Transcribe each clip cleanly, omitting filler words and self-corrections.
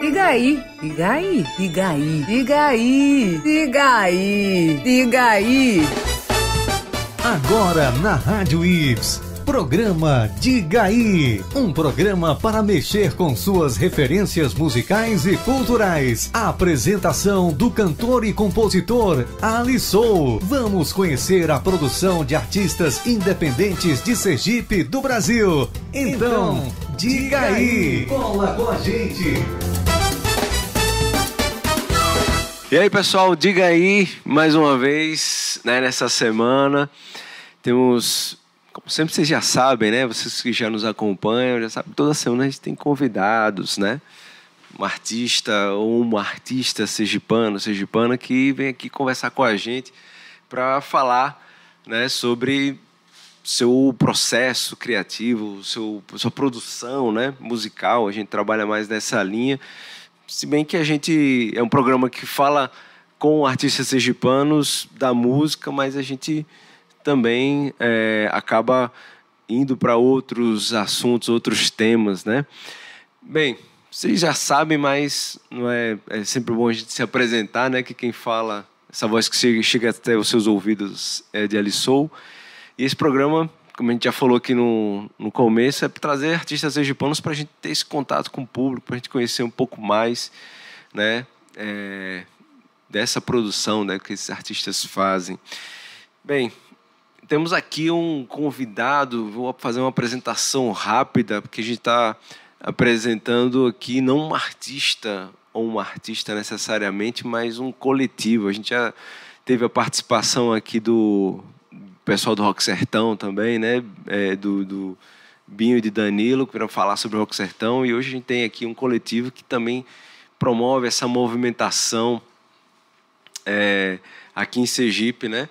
Liga aí, liga aí, liga aí, liga aí, liga aí, liga aí. Agora na Rádio Ives, programa Diga Aí, um programa para mexer com suas referências musicais e culturais. A apresentação do cantor e compositor Alisson. Vamos conhecer a produção de artistas independentes de Sergipe do Brasil. Então, diga aí, cola com a gente. E aí, pessoal, diga aí mais uma vez, né, nessa semana. Temos, como sempre vocês já sabem, né? Vocês que já nos acompanham, já sabem, toda semana a gente tem convidados, né? Um artista ou uma artista sergipana que vem aqui conversar com a gente para falar, né, sobre seu processo criativo, sua produção, né, musical. A gente trabalha mais nessa linha. Se bem que a gente é um programa que fala com artistas sergipanos da música, mas a gente também acaba indo para outros assuntos, outros temas, né? Bem, vocês já sabem, mas não é sempre bom a gente se apresentar, né? Que quem fala, essa voz que chega até os seus ouvidos é de Alisson. E esse programa, como a gente já falou aqui no começo, é para trazer artistas sergipanos para a gente ter esse contato com o público, para a gente conhecer um pouco mais, né, dessa produção, né, que esses artistas fazem. Bem, temos aqui um convidado, vou fazer uma apresentação rápida, porque a gente está apresentando aqui não um artista ou uma artista necessariamente, mas um coletivo. A gente já teve a participação aqui do pessoal do Rock Sertão também, né? Do Binho e de Danilo, que vieram falar sobre o Rock Sertão. E hoje a gente tem aqui um coletivo que também promove essa movimentação aqui em Sergipe, né?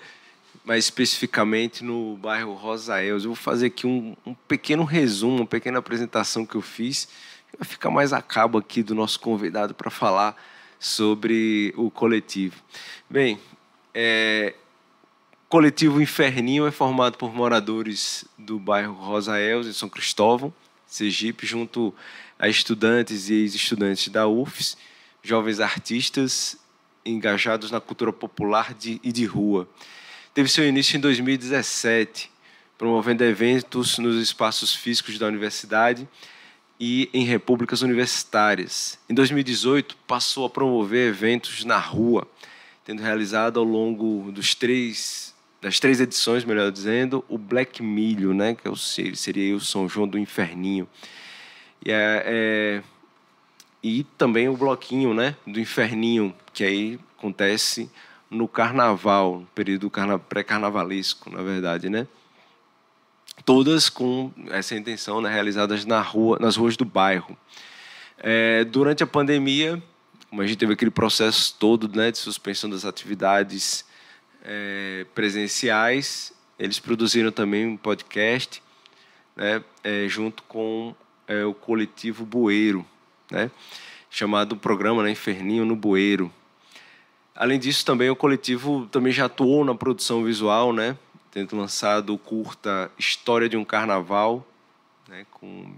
Mais especificamente no bairro Rosaels. Eu vou fazer aqui um pequeno resumo, uma pequena apresentação que eu fiz. Vai ficar mais a cabo aqui do nosso convidado para falar sobre o coletivo. Bem, o coletivo Inferninho é formado por moradores do bairro Rosaels, em São Cristóvão, Sergipe, junto a estudantes e ex-estudantes da UFES, jovens artistas engajados na cultura popular e de rua. Teve seu início em 2017, promovendo eventos nos espaços físicos da universidade e em repúblicas universitárias. Em 2018, passou a promover eventos na rua, tendo realizado ao longo das três edições, melhor dizendo, o Black Milho, né, que seria o São João do Inferninho. E também o bloquinho, né, do Inferninho, que aí acontece no carnaval, no período pré-carnavalesco, na verdade, né? Todas com essa intenção, né, realizadas nas ruas do bairro. Durante a pandemia, como a gente teve aquele processo todo, né, de suspensão das atividades presenciais, eles produziram também um podcast, né, junto com o coletivo Bueiro, né, chamado programa, né, Inferninho no Bueiro. Além disso, também o coletivo também já atuou na produção visual, né, tendo lançado o curta História de um Carnaval, né, com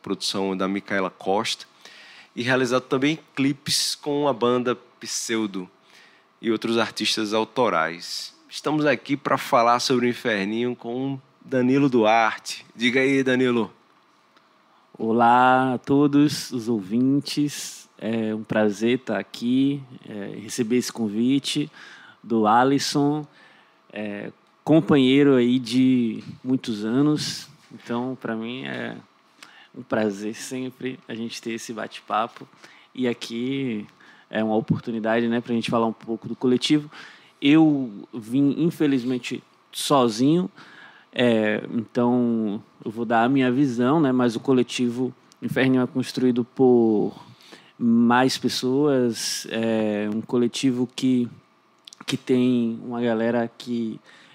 produção da Micaela Costa, e realizado também clipes com a banda Pseudo e outros artistas autorais. Estamos aqui para falar sobre o Inferninho com Danilo Duarte. Diga aí, Danilo. Olá a todos os ouvintes. É um prazer estar aqui, receber esse convite do Alisson, companheiro aí de muitos anos. Então, para mim é um prazer sempre a gente ter esse bate-papo. E aqui é uma oportunidade, né, para a gente falar um pouco do coletivo. Eu vim, infelizmente, sozinho, então eu vou dar a minha visão, né, mas o coletivo Inferninho é construído por mais pessoas, um coletivo que tem uma galera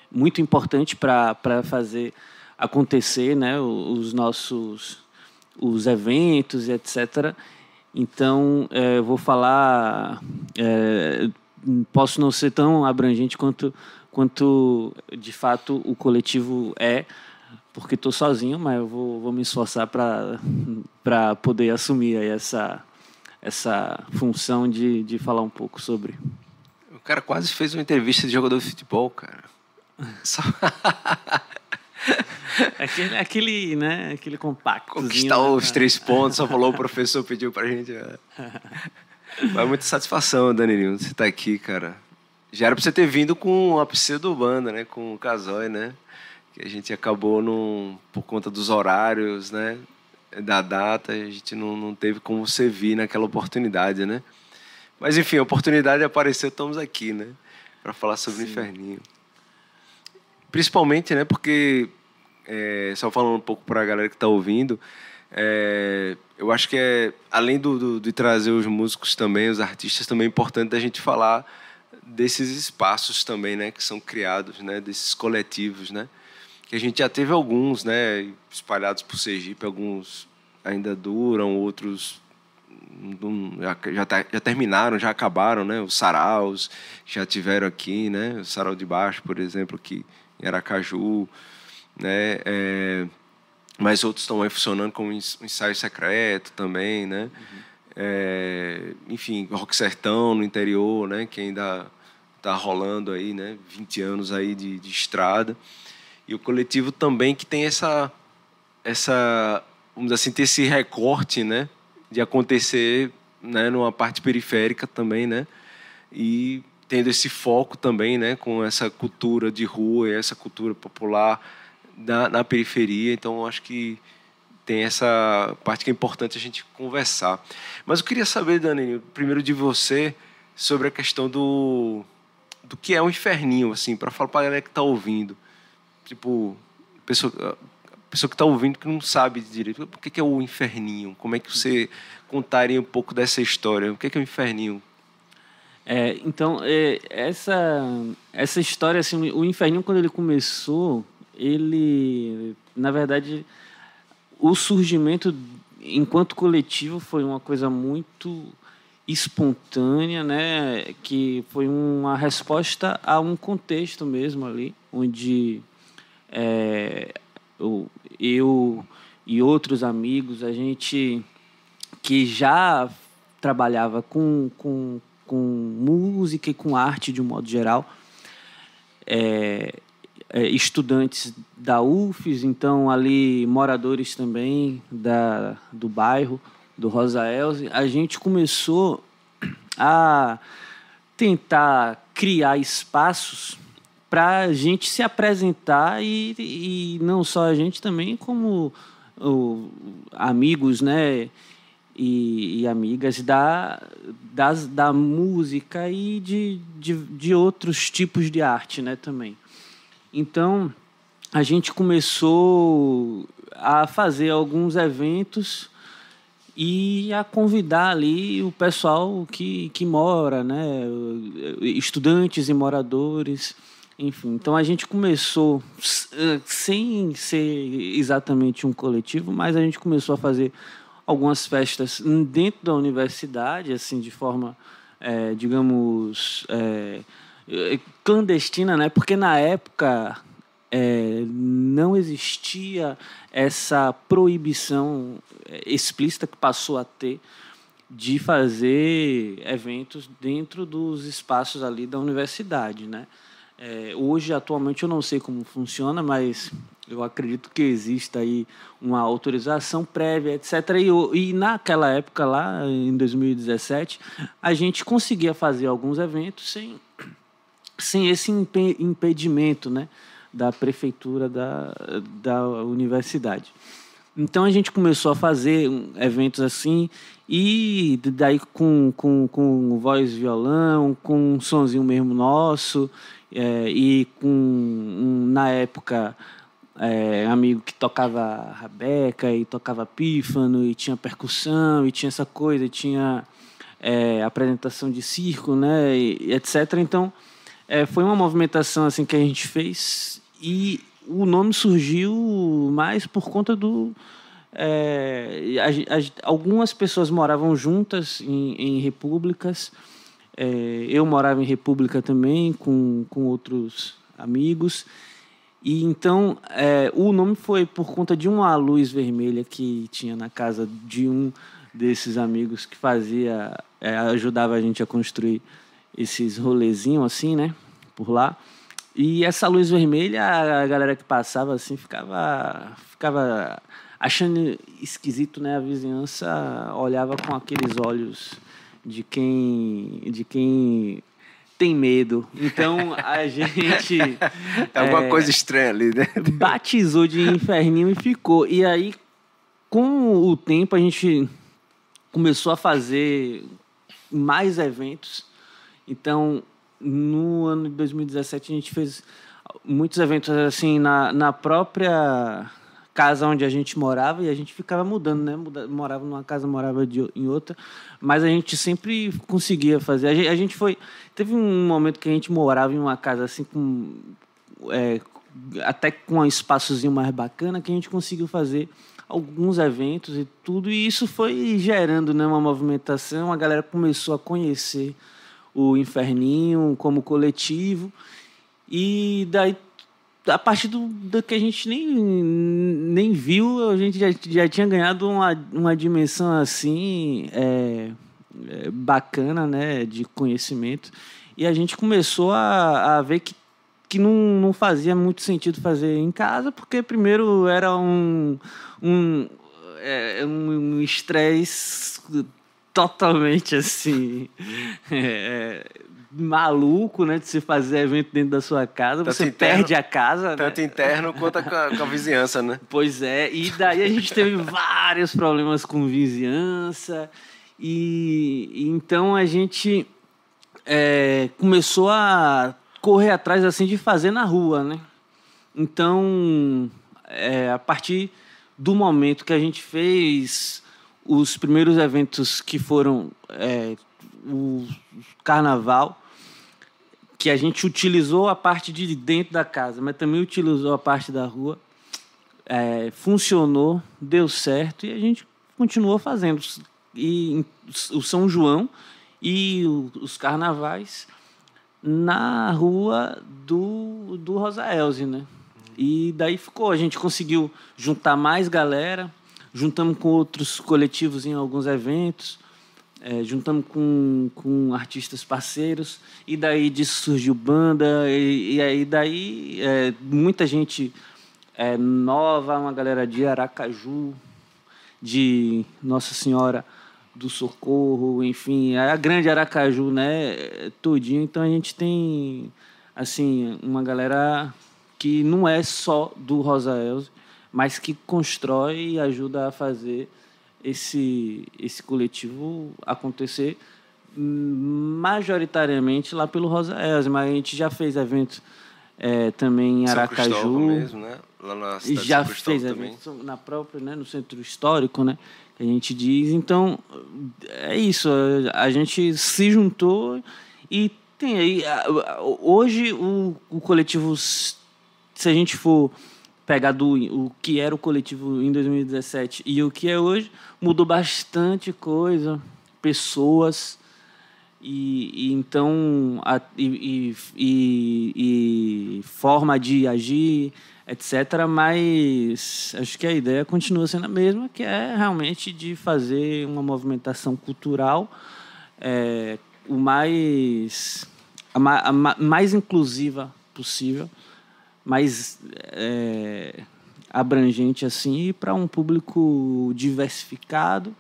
muito importante para fazer acontecer, né, os eventos e etc. Então, eu vou falar, posso não ser tão abrangente quanto de fato o coletivo porque estou sozinho, mas eu vou me esforçar para poder assumir aí essa função de falar um pouco sobre. O cara quase fez uma entrevista de jogador de futebol, cara. Só... Aquele, né? Aquele compactozinho. Conquistar né? os 3 pontos, só falou, o professor pediu pra gente. Mas muita satisfação, Danilinho, você tá aqui, cara. Já era pra você ter vindo com a pseudo-banda, né? Com o Casói, né? Que a gente acabou, por conta dos horários, né? Da data, a gente não teve como você vir naquela oportunidade, né? Mas, enfim, a oportunidade apareceu, estamos aqui, né? Para falar sobre o Inferninho. Principalmente, né? Porque, só falando um pouco para a galera que está ouvindo, eu acho que além de trazer os músicos também, os artistas, também é importante a gente falar desses espaços também, né? Que são criados, né? Desses coletivos, né? Que a gente já teve alguns, né? Espalhados por Sergipe, alguns ainda duram, outros... Já terminaram, já acabaram, né? Os saraus já tiveram aqui, né? O Sarau de Baixo, por exemplo, aqui em Aracaju, né? Mas outros estão aí funcionando como um ensaio secreto também, né? Enfim, Rock Sertão no interior, né? Que ainda está rolando aí, né? 20 anos aí de estrada. E o coletivo também que tem essa vamos dizer assim, ter esse recorte, né? De acontecer, né, numa parte periférica também, né, e tendo esse foco também, né, com essa cultura de rua e essa cultura popular na periferia. Então, acho que tem essa parte que é importante a gente conversar. Mas eu queria saber, Dani, primeiro de você, sobre a questão do que é um inferninho, assim, para falar para a galera que está ouvindo. Tipo, pessoa que está ouvindo que não sabe direito. O que é o inferninho? Como é que você contaria um pouco dessa história? O que é o inferninho? Então, essa história, assim, o inferninho, quando ele começou, na verdade, o surgimento enquanto coletivo foi uma coisa muito espontânea, né? Que foi uma resposta a um contexto mesmo ali, onde eu e outros amigos, a gente que já trabalhava com música e com arte de um modo geral, estudantes da UFES, então ali moradores também do bairro, do Rosa Elze, a gente começou a tentar criar espaços para a gente se apresentar e não só a gente também, como amigos, né, e amigas da música e de outros tipos de arte, né, também. Então, a gente começou a fazer alguns eventos e a convidar ali o pessoal que mora, né, estudantes e moradores. Enfim, então a gente começou sem ser exatamente um coletivo, mas a gente começou a fazer algumas festas dentro da universidade, assim, de forma, digamos, clandestina, né? Porque na época não existia essa proibição explícita que passou a ter de fazer eventos dentro dos espaços ali da universidade, né? Hoje, atualmente, eu não sei como funciona, mas eu acredito que exista aí uma autorização prévia, etc. E naquela época, lá em 2017, a gente conseguia fazer alguns eventos sem esse impedimento, né, da prefeitura da universidade. Então, a gente começou a fazer eventos assim, e daí com voz e violão, com um sonzinho mesmo nosso, e com, na época, amigo que tocava rabeca e tocava pífano e tinha percussão e tinha essa coisa, e tinha apresentação de circo, né, e etc. Então, foi uma movimentação assim que a gente fez, e o nome surgiu mais por conta do... algumas pessoas moravam juntas em repúblicas. Eu morava em república também com outros amigos, e então o nome foi por conta de uma luz vermelha que tinha na casa de um desses amigos que ajudava a gente a construir esses rolezinhos assim, né? Por lá. E essa luz vermelha, a galera que passava assim ficava achando esquisito, né? A vizinhança olhava com aqueles olhos de quem tem medo. Então a gente alguma coisa estranha ali, né? Batizou de Inferninho e ficou. E aí, com o tempo, a gente começou a fazer mais eventos. Então, no ano de 2017, a gente fez muitos eventos assim na própria casa onde a gente morava, e a gente ficava mudando, né? Morava numa casa, morava em outra, mas a gente sempre conseguia fazer. A gente teve um momento que a gente morava em uma casa assim até com um espaçozinho mais bacana, que a gente conseguiu fazer alguns eventos e tudo, e isso foi gerando, né, uma movimentação. A galera começou a conhecer o Inferninho como coletivo, e daí, a partir do que a gente nem viu, a gente já tinha ganhado uma dimensão assim bacana, né, de conhecimento, e a gente começou a ver que não fazia muito sentido fazer em casa, porque primeiro era um estresse totalmente assim maluco, né, de se fazer evento dentro da sua casa. Tanto você interno, perde a casa, tanto, né? Interno quanto com a vizinhança, né? Pois é, e daí a gente teve vários problemas com vizinhança, e então a gente começou a correr atrás assim de fazer na rua, né? Então, a partir do momento que a gente fez os primeiros eventos, que foram o carnaval, que a gente utilizou a parte de dentro da casa, mas também utilizou a parte da rua, funcionou, deu certo, e a gente continuou fazendo. E o São João e os carnavais na rua do Rosa Elze, né? E daí ficou, a gente conseguiu juntar mais galera, juntamos com outros coletivos em alguns eventos, juntamos com artistas parceiros, e daí disso surgiu banda, e aí daí muita gente nova, uma galera de Aracaju, de Nossa Senhora do Socorro, enfim, a grande Aracaju, né, todinho. Então a gente tem assim uma galera que não é só do Rosa Elze, mas que constrói e ajuda a fazer esse coletivo acontecer majoritariamente lá pelo Rosa Elze, mas a gente já fez eventos também em Aracaju mesmo, né? Lá na cidade já de São Cristóvão fez também. eventos na própria, né, no centro histórico, né, que a gente diz. Então é isso, a gente se juntou e tem aí hoje o coletivo, se a gente for pegar o que era o coletivo em 2017 e o que é hoje, mudou bastante coisa, pessoas, e então forma de agir, etc. Mas acho que a ideia continua sendo a mesma, que é realmente de fazer uma movimentação cultural mais inclusiva possível, mais abrangente assim, para um público diversificado,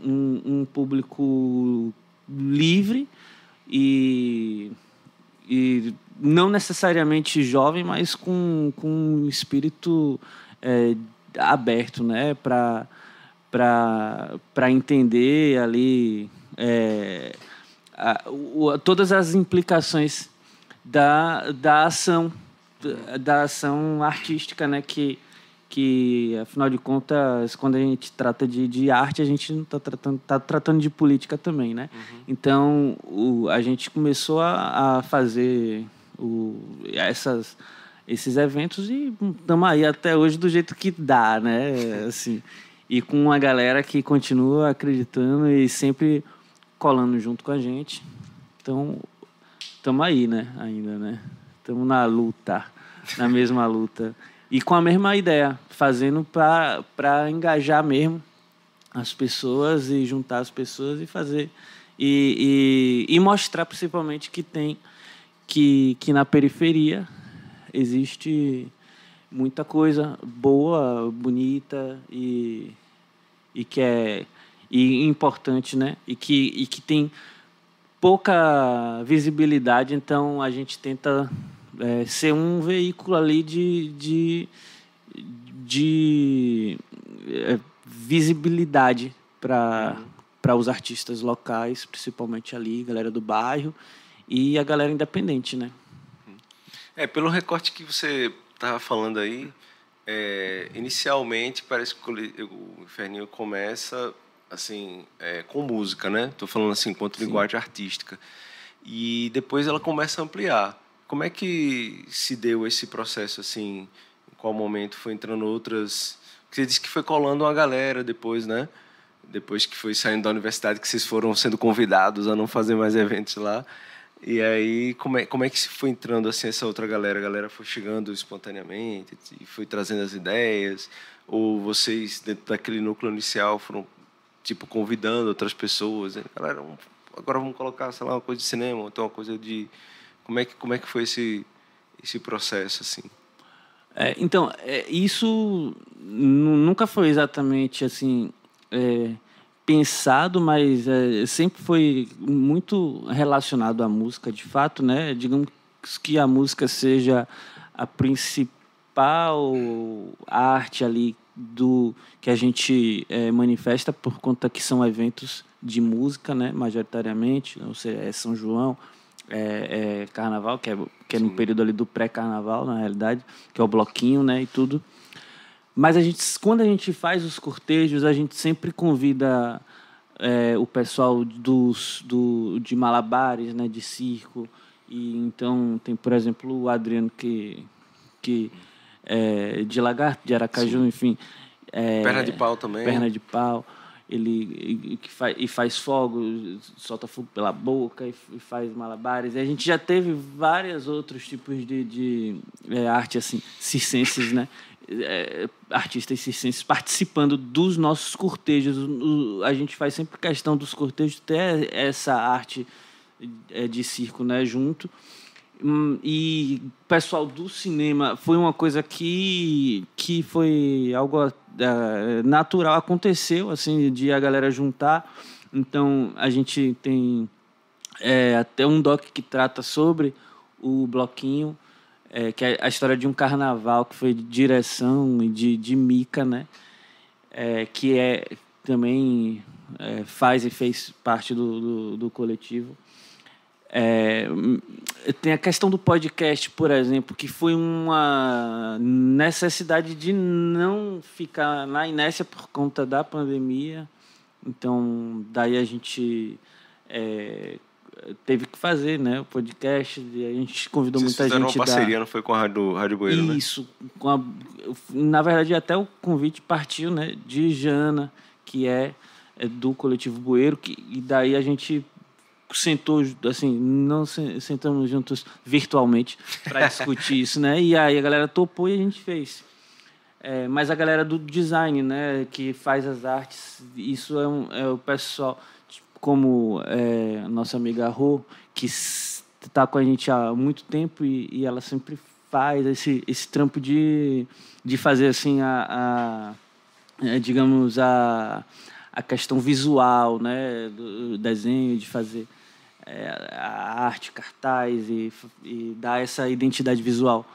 um público livre e não necessariamente jovem, mas com um espírito aberto, né, para entender ali todas as implicações da ação artística, né, que afinal de contas, quando a gente trata de arte, a gente não está tratando de política também, né? Uhum. Então a gente começou a fazer esses eventos e estamos aí até hoje do jeito que dá, né? Assim, e com uma galera que continua acreditando e sempre colando junto com a gente. Então estamos aí, né? Ainda, né? Estamos na mesma luta. E com a mesma ideia, fazendo para engajar mesmo as pessoas e juntar as pessoas e fazer e mostrar principalmente que na periferia existe muita coisa boa, bonita e que é importante, né? E que tem pouca visibilidade, então a gente tenta ser um veículo ali de visibilidade para os artistas locais, principalmente ali, galera do bairro e a galera independente, né? Pelo recorte que você estava falando aí, inicialmente parece que o Inferninho começa assim, com música, né? Estou falando assim, enquanto linguagem artística. E depois ela começa a ampliar. Como é que se deu esse processo, assim? Em qual momento foi entrando outras... Você disse que foi colando uma galera depois, né? Depois que foi saindo da universidade, que vocês foram sendo convidados a não fazer mais eventos lá. E aí, como é que se foi entrando assim, essa outra galera? A galera foi chegando espontaneamente e foi trazendo as ideias? Ou vocês, dentro daquele núcleo inicial, foram tipo convidando outras pessoas? Né? Galera, agora vamos colocar, sei lá, uma coisa de cinema, ou então uma coisa de... Como é que foi esse processo, assim? Então, isso nunca foi exatamente assim pensado, mas sempre foi muito relacionado à música, de fato, né? Digamos que a música seja a principal arte ali do que a gente manifesta, por conta que são eventos de música, né? Majoritariamente, ou seja, é São João, Carnaval, que é no período ali do pré-Carnaval, na realidade, que é o bloquinho, né? E tudo. Mas quando a gente faz os cortejos, a gente sempre convida o pessoal de malabares, né, de circo. E então tem, por exemplo, o Adriano que de Lagarto, de Aracaju, sim. Enfim. Perna de pau também. Perna de pau. Ele faz fogo, solta fogo pela boca e faz malabares. E a gente já teve vários outros tipos de arte assim, circenses, né? Artistas circenses participando dos nossos cortejos. A gente faz sempre questão dos cortejos ter essa arte de circo, né, junto. E o pessoal do cinema foi uma coisa que foi algo natural, aconteceu assim, de a galera juntar. Então a gente tem até um doc que trata sobre o bloquinho, que é a história de um carnaval que foi de direção e de Mica, né? Que também faz e fez parte do coletivo. Tem a questão do podcast, por exemplo, que foi uma necessidade de não ficar na inércia por conta da pandemia. Então, daí a gente teve que fazer, né, o podcast, e a gente convidou muita gente. Vocês fizeram uma parceria, não foi com a Rádio Bueiro, né? Isso. Na verdade, até o convite partiu, né, de Jana, que é do Coletivo Bueiro, e daí a gente sentou, assim, não sentamos juntos virtualmente para discutir isso, né? E aí a galera topou e a gente fez. Mas a galera do design, né, que faz as artes, isso é o pessoal, como a nossa amiga Rô, que está com a gente há muito tempo e ela sempre faz esse trampo de fazer assim digamos a questão visual, né, do desenho, de fazer a arte, cartaz e dar essa identidade visual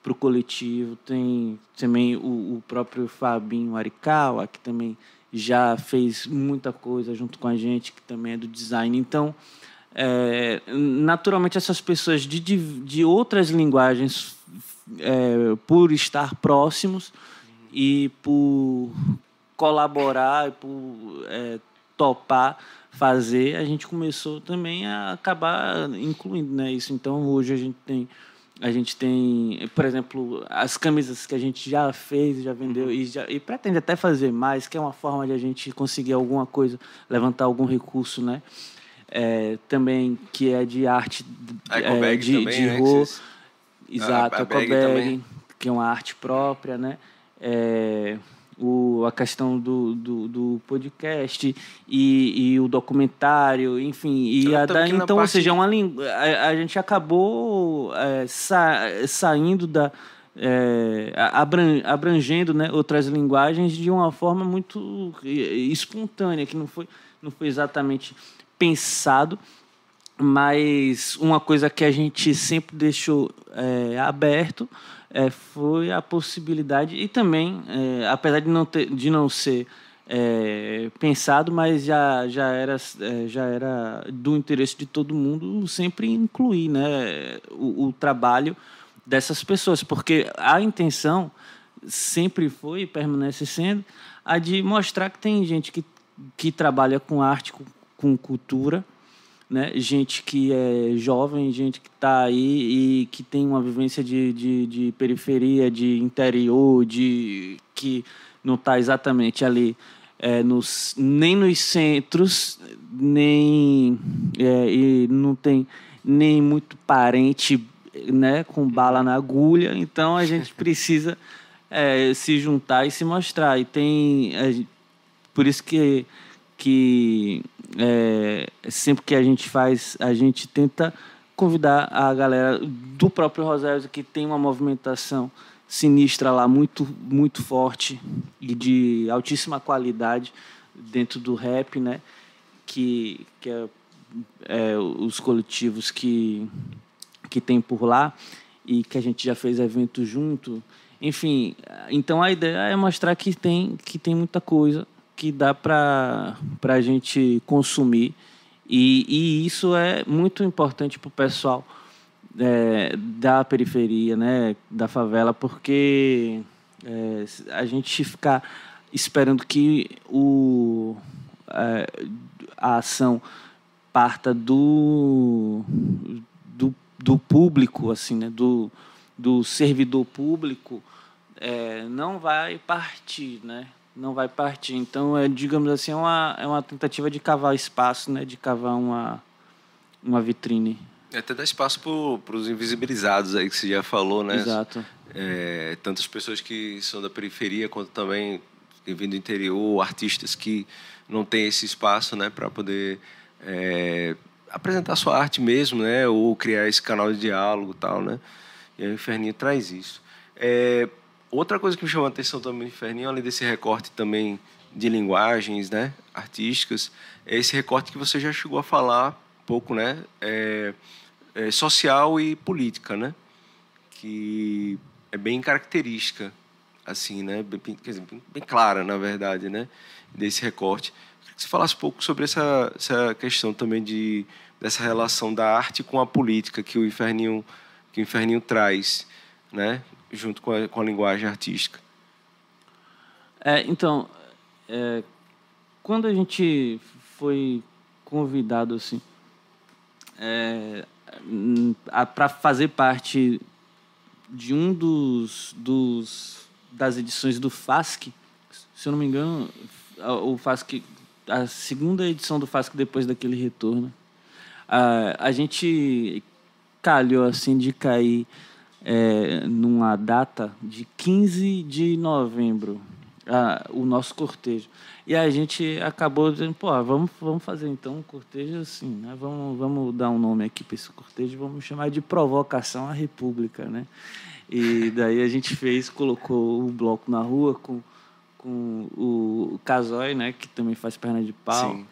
para o coletivo. Tem também o próprio Fabinho Arikawa, que também já fez muita coisa junto com a gente, que também é do design. Então, naturalmente, essas pessoas de outras linguagens, por estar próximos e por colaborar, por topar fazer, a gente começou também a acabar incluindo, né, isso. Então, hoje a gente tem, por exemplo, as camisas que a gente já fez, já vendeu e pretende até fazer mais, que é uma forma de a gente conseguir alguma coisa, levantar algum recurso, né? Também que é de arte de rua. Exato, a ecobag, que é uma arte própria, né? a questão do podcast e o documentário, enfim. E então, ou seja, a gente acabou saindo abrangendo, né, outras linguagens de uma forma muito espontânea, que não foi exatamente pensado, mas uma coisa que a gente sempre deixou aberto foi a possibilidade, e também, apesar de não ser pensado, mas já era do interesse de todo mundo sempre incluir, né, o trabalho dessas pessoas, porque a intenção sempre foi e permanece sendo a de mostrar que tem gente que trabalha com arte, com cultura, né? Gente que é jovem, gente que está aí e que tem uma vivência de periferia, de interior, que não está exatamente ali nem nos centros, e não tem nem muito parente, né, com bala na agulha. Então a gente precisa se juntar e se mostrar. E por isso que sempre que a gente faz, a gente tenta convidar a galera do próprio Rosélia, que tem uma movimentação sinistra lá, muito, muito forte e de altíssima qualidade dentro do rap, né? Que os coletivos que tem por lá e que a gente já fez evento junto. Enfim, então a ideia é mostrar que tem muita coisa que dá para a gente consumir, e isso é muito importante para o pessoal da periferia, né, da favela, porque a gente ficar esperando que a ação parta do público, assim, né, do servidor público, não vai partir, né? Não vai partir. Então, digamos assim, é uma tentativa de cavar espaço, né? De cavar uma vitrine. Até dar espaço para os invisibilizados aí, que você já falou, né? Exato. Tantas pessoas que são da periferia, quanto também que vêm do interior, artistas que não têm esse espaço, né? Para poder apresentar sua arte mesmo, né? Ou criar esse canal de diálogo e tal, né? E aí o Inferninho traz isso. Outra coisa que me chamou a atenção também no Inferninho, além desse recorte também de linguagens, né, artísticas, é esse recorte que você já chegou a falar um pouco, né, social e política, né, que é bem característica, assim, né, quer dizer, bem clara, na verdade, né, desse recorte. Queria que você falasse um pouco sobre essa questão também dessa relação da arte com a política que o Inferninho traz, né, junto com a linguagem artística. Então, quando a gente foi convidado assim, para fazer parte de um das edições do FASC, se eu não me engano, o FASC, a segunda edição do FASC depois daquele retorno, a gente calhou assim de cair numa data de 15 de novembro, o nosso cortejo. E a gente acabou dizendo, vamos fazer então um cortejo assim, né? Vamos dar um nome aqui para esse cortejo, vamos chamar de Provocação à República, né? E daí a gente colocou o bloco na rua com o Casói, né? Que também faz perna de pau. Sim.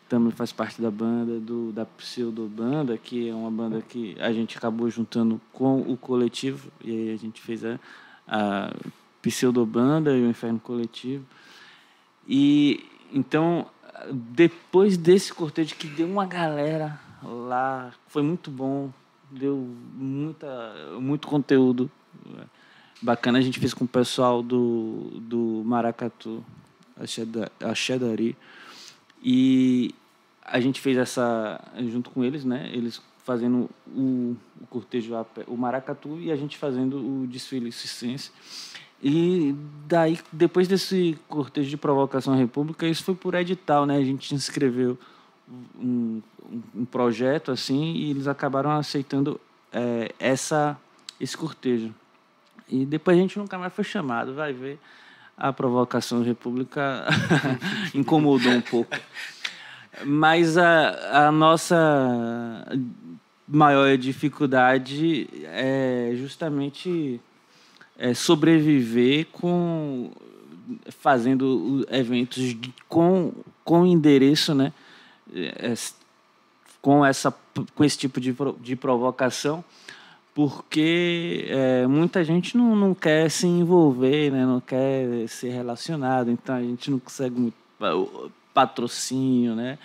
Também faz parte da banda, da Pseudobanda, que é uma banda que a gente acabou juntando com o coletivo, e aí a gente fez a Pseudobanda e o Inferno Coletivo. E então, depois desse cortejo, que deu uma galera lá, foi muito bom, deu muito conteúdo bacana. A gente fez com o pessoal do Maracatu, a Xedari. E a gente fez junto com eles, né? Eles fazendo o cortejo, o Maracatu, e a gente fazendo o desfile circense. E daí, depois desse cortejo de Provocação à República, isso foi por edital, né? A gente inscreveu um projeto, assim, e eles acabaram aceitando esse cortejo. E depois a gente nunca mais foi chamado, vai ver. a provocação República incomodou um pouco. Mas a nossa maior dificuldade é justamente sobreviver fazendo eventos com endereço, né? Com esse tipo de provocação, porque muita gente não quer se envolver, né? Não quer ser relacionado, então a gente não consegue muito patrocínio, né?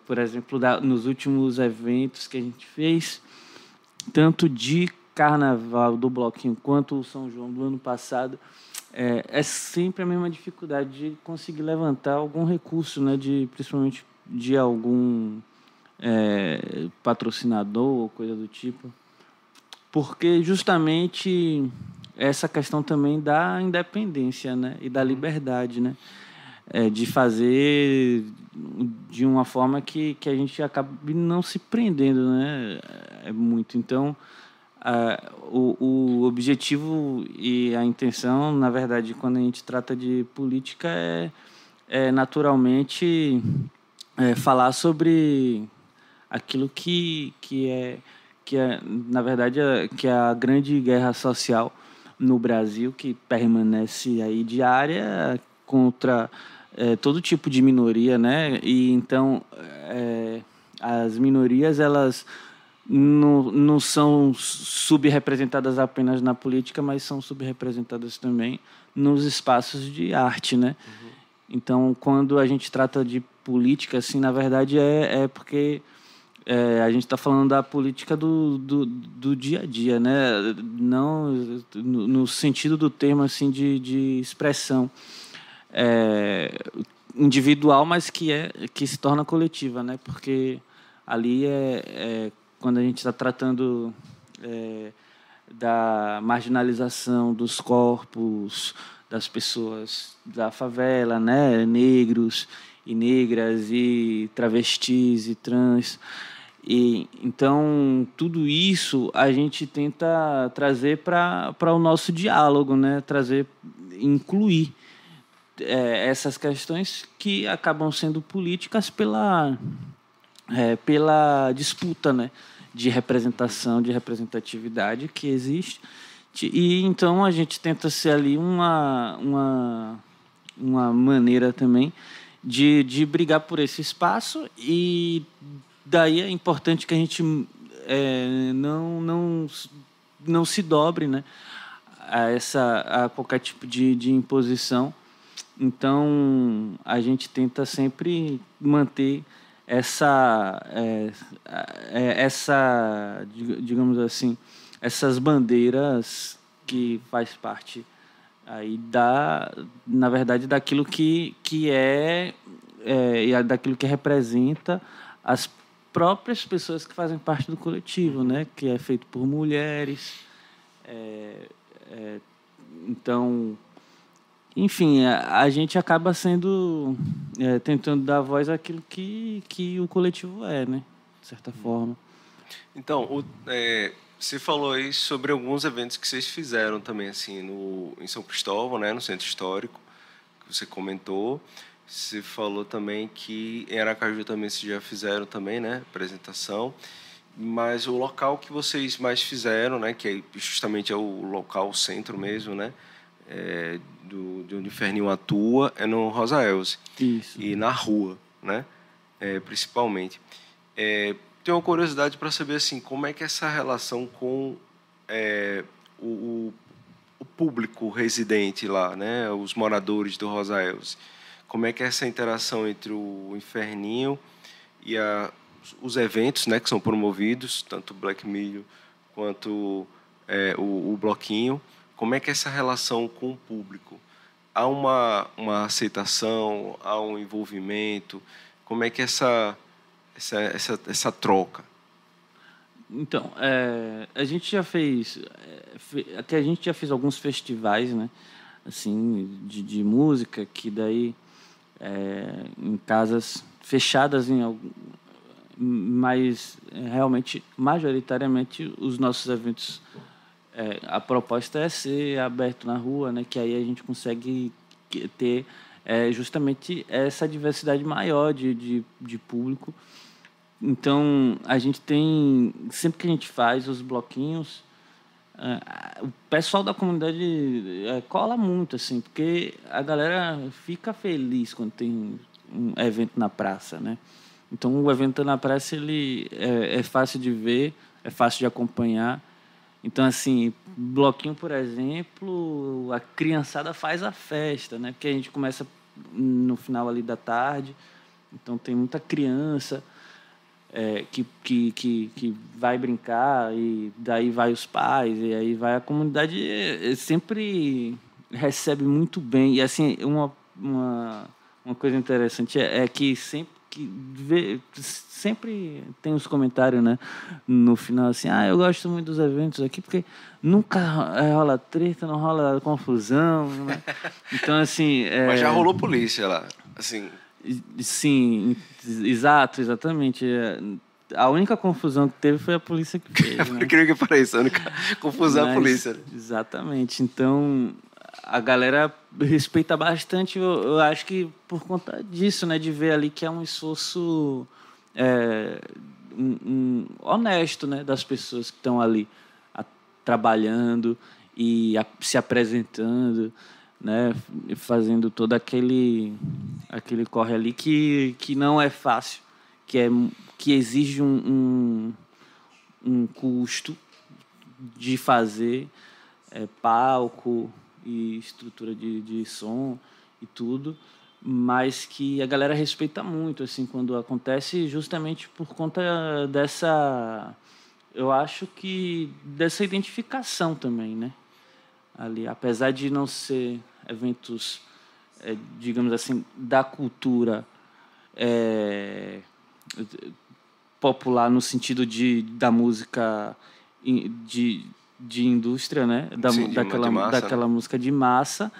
Por exemplo, nos últimos eventos que a gente fez, tanto de Carnaval do Bloquinho quanto o São João do ano passado, é sempre a mesma dificuldade de conseguir levantar algum recurso, né? Principalmente de algum patrocinador ou coisa do tipo, porque justamente essa questão também da independência, né? E da liberdade, né? De fazer de uma forma que a gente acabe não se prendendo, né? Muito. Então, o objetivo e a intenção, na verdade, quando a gente trata de política, é naturalmente falar sobre aquilo que é, na verdade, que é a grande guerra social no Brasil, que permanece aí diária contra todo tipo de minoria, né? E então as minorias, elas não são subrepresentadas apenas na política, mas são subrepresentadas também nos espaços de arte, né? Uhum. Então, quando a gente trata de política, assim, na verdade é porque a gente está falando da política do dia a dia, né? Não no sentido do termo, assim, de expressão individual, mas que se torna coletiva, né? Porque ali quando a gente está tratando da marginalização dos corpos das pessoas da favela, né? Negros e negras e travestis e trans. E então tudo isso a gente tenta trazer para o nosso diálogo, né? Incluir essas questões que acabam sendo políticas pela disputa, né? De representação, de representatividade que existe. E então a gente tenta ser ali uma maneira também de brigar por esse espaço, e daí é importante que a gente não se dobre, né, a qualquer tipo de imposição. Então a gente tenta sempre manter digamos assim, essas bandeiras que faz parte aí na verdade, daquilo que daquilo que representa as próprias pessoas que fazem parte do coletivo, né? Que é feito por mulheres. Então, enfim, a gente acaba tentando dar voz àquilo que o coletivo né? De certa forma. Então, você falou aí sobre alguns eventos que vocês fizeram também, assim, em São Cristóvão, né, no Centro Histórico, que você comentou. Você falou também que em Aracaju também vocês já fizeram também, né, apresentação. Mas o local que vocês mais fizeram, né, que justamente é o local, o centro mesmo, né, de onde o Inferninho atua, é no Rosa Elze. Isso. E na rua, né, principalmente. Tenho uma curiosidade para saber assim, como é que é essa relação com o público residente lá, né, os moradores do Rosa Elze. Como é que é essa interação entre o Inferninho e os eventos, né, que são promovidos, tanto o Black Milho quanto o Bloquinho. Como é que é essa relação com o público? Há uma aceitação, há um envolvimento? Como é que é essa troca? Então, a gente já fez alguns festivais, né, assim, de música, que daí em casas fechadas, mas realmente, majoritariamente, os nossos eventos a proposta é ser aberto na rua, né? Que aí a gente consegue ter justamente essa diversidade maior de público. Então, a gente tem... Sempre que a gente faz os bloquinhos, o pessoal da comunidade cola muito, assim, porque a galera fica feliz quando tem um evento na praça, né? Então, o evento na praça, ele é fácil de ver, é fácil de acompanhar. Então, assim, bloquinho, por exemplo, a criançada faz a festa, né? Porque a gente começa no final ali da tarde, então tem muita criança que vai brincar, e daí vai os pais, e aí vai a comunidade, sempre recebe muito bem. E, assim, uma coisa interessante é que sempre tem os comentários, né, no final, assim, eu gosto muito dos eventos aqui porque nunca rola treta, não rola confusão, né? Então, assim... Mas já rolou polícia lá, assim... Sim, exatamente. A única confusão que teve foi a polícia que fez, né? Por incrível que pareça, a única confusão é a polícia. Exatamente. Então, a galera respeita bastante, eu acho que por conta disso, né? De ver ali que é um esforço honesto, né? Das pessoas que estão ali trabalhando e se apresentando, né? Fazendo todo aquele corre ali que não é fácil, que exige um custo de fazer palco e estrutura de som e tudo, mas que a galera respeita muito, assim, quando acontece, justamente por conta dessa, eu acho que dessa identificação também, né? Ali, apesar de não ser eventos, digamos assim, da cultura popular no sentido da música de indústria, né? Sim, daquela música de massa,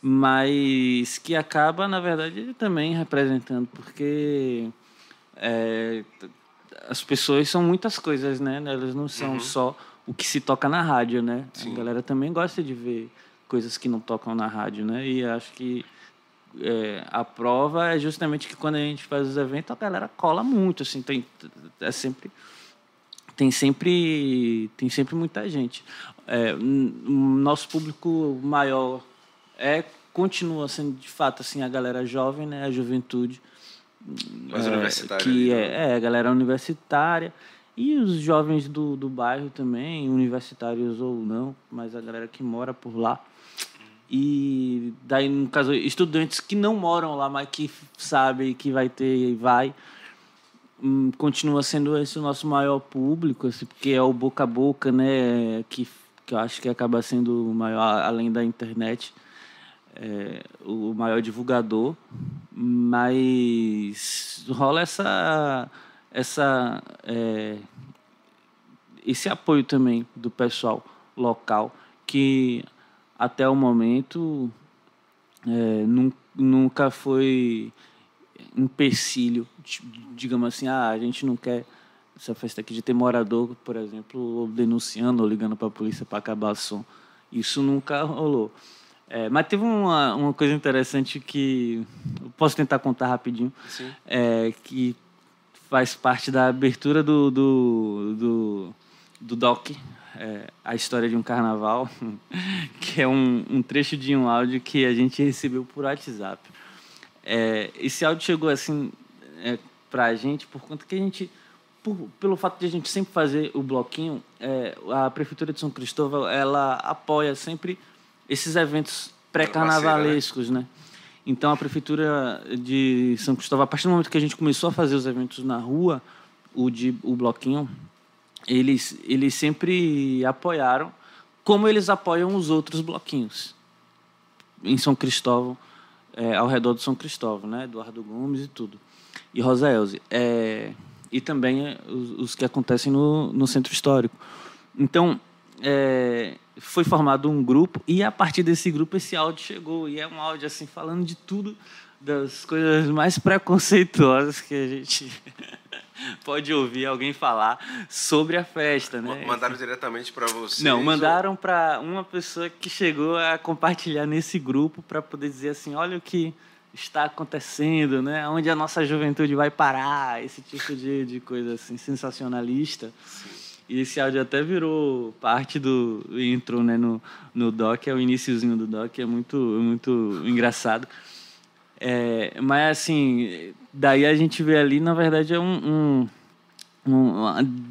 mas que acaba, na verdade, também representando, porque as pessoas são muitas coisas, né? Elas não são só o que se toca na rádio, né? Sim. A galera também gosta de ver coisas que não tocam na rádio, né? E acho que a prova é justamente que quando a gente faz os eventos, a galera cola muito, assim, tem sempre muita gente. Nosso público maior continua sendo, de fato, assim, a galera jovem, né? A juventude. Mas universitária. Que a galera universitária. E os jovens do bairro também, universitários ou não, mas a galera que mora por lá. E daí, no caso, estudantes que não moram lá, mas que sabem que vai ter e vai, continua sendo esse o nosso maior público, assim, porque é o boca a boca, né, que eu acho que acaba sendo o maior, além da internet, o maior divulgador, mas rola esse apoio também do pessoal local, que até o momento nunca foi um empecilho, digamos assim, a gente não quer essa festa aqui de ter morador, por exemplo, denunciando ou ligando para a polícia para acabar o som. Isso nunca rolou. Mas teve uma coisa interessante que eu posso tentar contar rapidinho, que faz parte da abertura do doc, A História de um Carnaval, que é um trecho de um áudio que a gente recebeu por WhatsApp. Esse áudio chegou assim para a gente por conta que a gente, pelo fato de a gente sempre fazer o bloquinho, a Prefeitura de São Cristóvão, ela apoia sempre esses eventos pré-carnavalescos, né? Então, a Prefeitura de São Cristóvão, a partir do momento que a gente começou a fazer os eventos na rua, o bloquinho, eles sempre apoiaram, como eles apoiam os outros bloquinhos em São Cristóvão, ao redor de São Cristóvão, né? Eduardo Gomes e tudo. E Rosa Elze. E também os que acontecem no Centro Histórico. Então, foi formado um grupo, e a partir desse grupo esse áudio chegou, e é um áudio assim falando de tudo, das coisas mais preconceituosas que a gente pode ouvir alguém falar sobre a festa, né? Mandaram diretamente para você? Não, mandaram para uma pessoa que chegou a compartilhar nesse grupo para poder dizer assim, olha o que está acontecendo, né? Onde a nossa juventude vai parar, esse tipo de coisa assim, sensacionalista. Sim. E esse áudio até virou parte do intro, né, no doc, é o iniciozinho do doc, é muito engraçado. Mas assim, daí a gente vê ali, na verdade,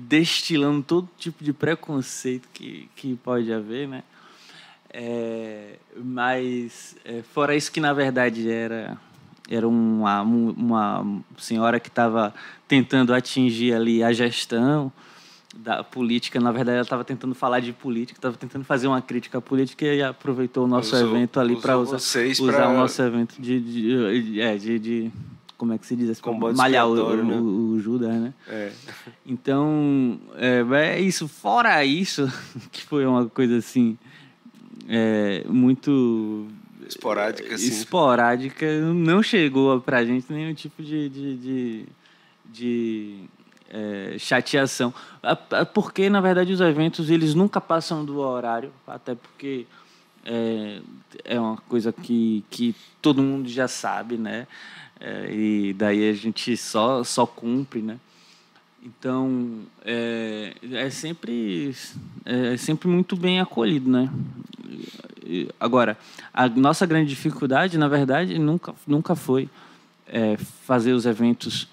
destilando todo tipo de preconceito que pode haver, né? Mas fora isso que na verdade era uma senhora que estava tentando atingir ali a gestão da política. Na verdade ela estava tentando falar de política, estava tentando fazer uma crítica à política e aproveitou o nosso evento ali para usar o nosso evento de como é que se diz assim? Malhar o Judas, né? Então é isso. Fora isso, que foi uma coisa assim muito esporádica, não chegou pra gente nenhum tipo de chateação, porque na verdade os eventos eles nunca passam do horário, até porque é uma coisa que todo mundo já sabe, né? E daí a gente só cumpre, né? Então é sempre muito bem acolhido, né? Agora, a nossa grande dificuldade, na verdade, nunca foi fazer os eventos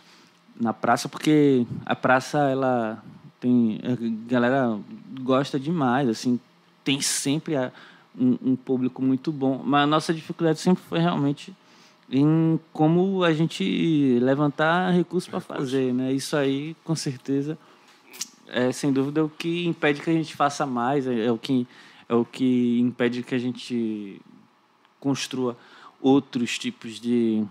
na praça, porque a praça ela tem, a galera gosta demais, assim, tem sempre um público muito bom, mas a nossa dificuldade sempre foi realmente em como a gente levantar recursos para fazer, né? Isso aí, com certeza, sem dúvida, é o que impede que a gente faça mais, é o que impede que a gente construa outros tipos de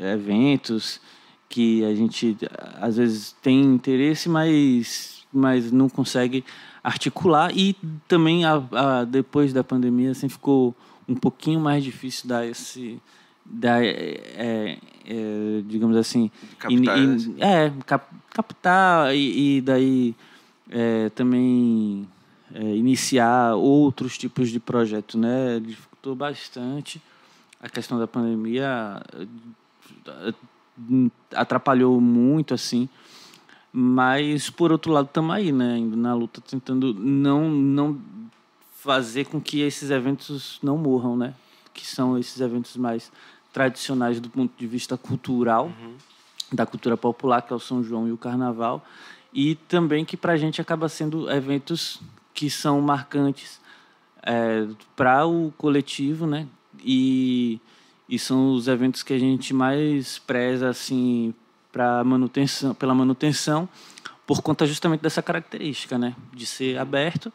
eventos que a gente, às vezes, tem interesse, mas não consegue articular. E também, depois da pandemia, assim, ficou um pouquinho mais difícil digamos assim, captar e daí também iniciar outros tipos de projetos, né? Dificultou bastante. A questão da pandemia atrapalhou muito, assim, mas por outro lado estamos aí, né? Ainda na luta, tentando não fazer com que esses eventos não morram, né? Que são esses eventos mais tradicionais do ponto de vista cultural, da cultura popular, que é o São João e o Carnaval, e também que para a gente acaba sendo eventos que são marcantes para o coletivo, né? E são os eventos que a gente mais preza, assim, pela manutenção, por conta justamente dessa característica, né? De ser aberto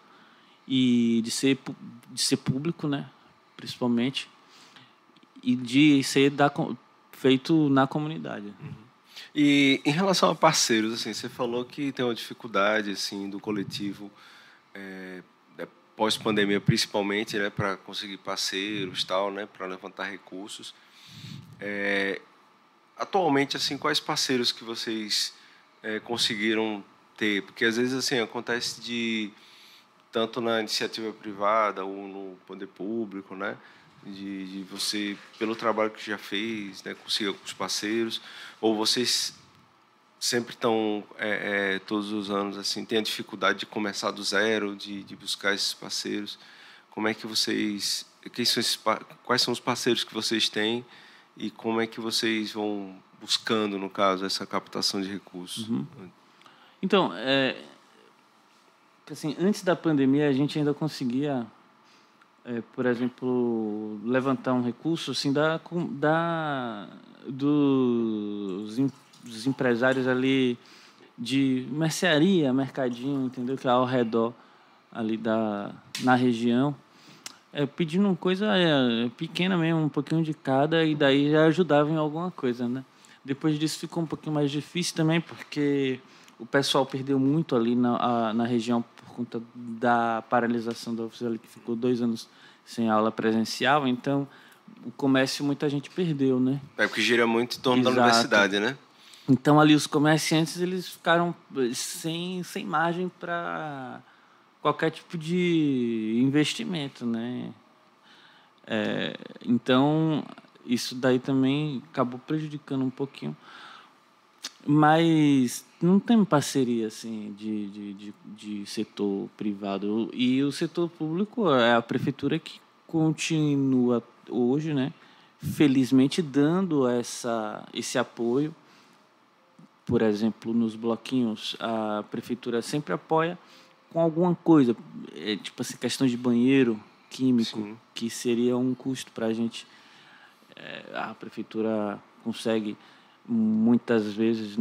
e de ser público, né? Principalmente, e de ser feito na comunidade. E em relação a parceiros, assim, você falou que tem uma dificuldade, assim, do coletivo pós-pandemia, principalmente, né, para conseguir parceiros, tal, né, para levantar recursos. Atualmente, assim, quais parceiros que vocês conseguiram ter? Porque às vezes, assim, acontece tanto na iniciativa privada ou no poder público, né, de você, pelo trabalho que já fez, né, conseguir alguns parceiros, ou vocês sempre estão, todos os anos, assim, tem a dificuldade de começar do zero, de buscar esses parceiros? Como é que vocês... Quais são os parceiros que vocês têm e como é que vocês vão buscando, no caso, essa captação de recursos? Então, assim, antes da pandemia, a gente ainda conseguia, por exemplo, levantar um recurso assim, dos empresários ali de mercearia, mercadinho, entendeu? Que é ao redor ali na região, pedindo uma coisa pequena mesmo, um pouquinho de cada, e daí já ajudava em alguma coisa, né? Depois disso ficou um pouquinho mais difícil também, porque o pessoal perdeu muito ali na região por conta da paralisação da UFSS, que ficou 2 anos sem aula presencial. Então, o comércio muita gente perdeu, né? É porque gira muito em torno Exato. da universidade, né? Então, ali, os comerciantes, eles ficaram sem margem para qualquer tipo de investimento, né? Então, isso daí também acabou prejudicando um pouquinho. Mas não tem parceria assim de setor privado. E o setor público é a prefeitura que continua hoje, né, felizmente dando esse apoio. Por exemplo, nos bloquinhos, a prefeitura sempre apoia com alguma coisa, tipo assim, questão de banheiro químico, Sim. que seria um custo para a gente. A prefeitura consegue muitas vezes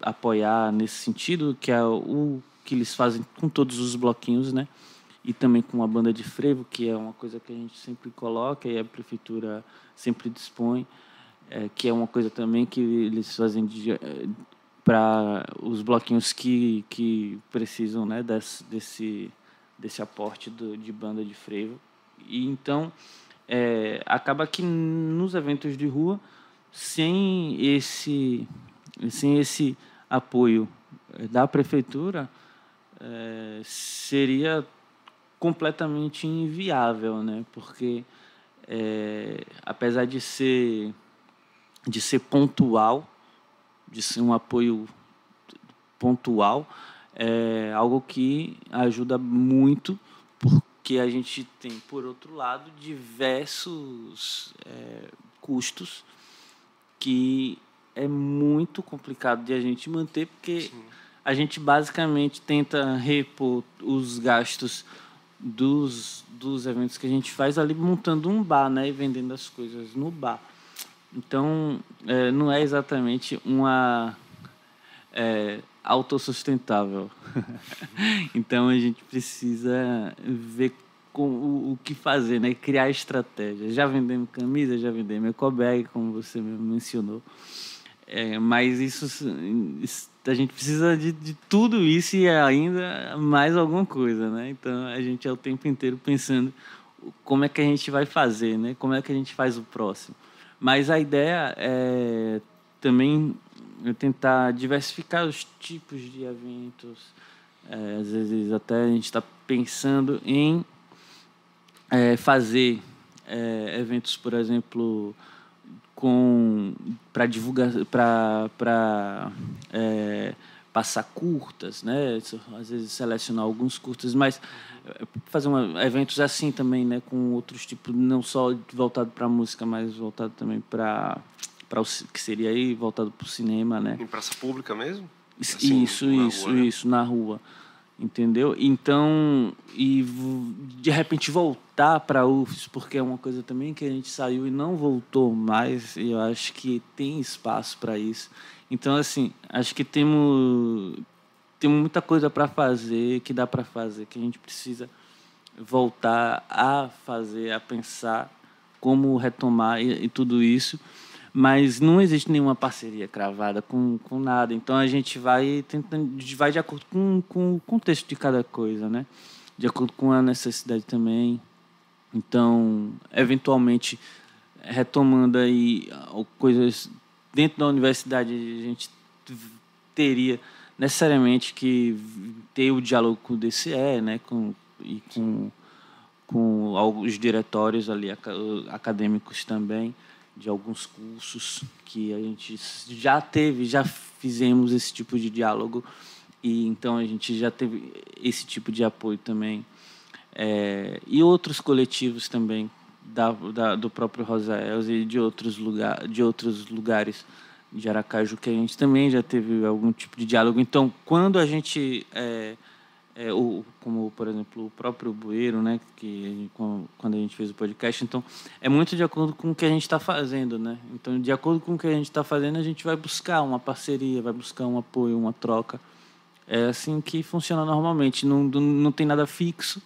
apoiar nesse sentido, que é o que eles fazem com todos os bloquinhos, né? E também com a banda de frevo, que é uma coisa que a gente sempre coloca e a prefeitura sempre dispõe, que é uma coisa também que eles fazem para os bloquinhos que precisam, né, desse aporte de banda de frevo. E então acaba que nos eventos de rua, sem esse apoio da prefeitura, seria completamente inviável, né? Porque apesar de ser pontual, de ser um apoio pontual, é algo que ajuda muito, porque a gente tem, por outro lado, diversos custos que é muito complicado de a gente manter, porque Sim. A gente basicamente tenta repor os gastos dos eventos que a gente faz ali montando um bar, né, e vendendo as coisas no bar. Então, não é exatamente uma autossustentável. Então, a gente precisa ver o que fazer, né? Criar estratégia. Já vendemos camisa, já vendemos ecobag, como você mesmo mencionou. Mas isso a gente precisa de tudo isso e ainda mais alguma coisa, né? Então, a gente é o tempo inteiro pensando como é que a gente vai fazer, né? Como é que a gente faz o próximo. Mas a ideia é também tentar diversificar os tipos de eventos. Às vezes até a gente está pensando em fazer eventos, por exemplo, para divulgar, para passar curtas, né? Às vezes selecionar alguns curtas, mas fazer eventos assim também, né? Com outros tipos, não só voltado para a música, mas voltado também para o que seria aí voltado para o cinema, né? Em praça pública mesmo? Assim, isso, na rua. Entendeu? Então, e de repente voltar para a UFES, porque é uma coisa também que a gente saiu e não voltou mais, e eu acho que tem espaço para isso. Então, assim, acho que temos muita coisa para fazer, que dá para fazer, que a gente precisa voltar a fazer, a pensar como retomar e tudo isso. Mas não existe nenhuma parceria cravada com nada. Então, a gente vai de acordo com o contexto de cada coisa, né? De acordo com a necessidade também. Então, eventualmente, retomando aí coisas dentro da universidade, a gente teria necessariamente que ter o diálogo com o DCE, né? Com alguns diretórios ali acadêmicos também, de alguns cursos que a gente já fizemos esse tipo de diálogo, e então a gente já teve esse tipo de apoio também. E outros coletivos também, do próprio Rosaels e de outros lugares de Aracaju, que a gente também já teve algum tipo de diálogo. Então, quando a gente... como, por exemplo, o próprio Bueiro, né, quando a gente fez o podcast, então é muito de acordo com o que a gente está fazendo, né? Então, de acordo com o que a gente está fazendo, a gente vai buscar uma parceria, vai buscar um apoio, uma troca. É assim que funciona normalmente. Não tem nada fixo,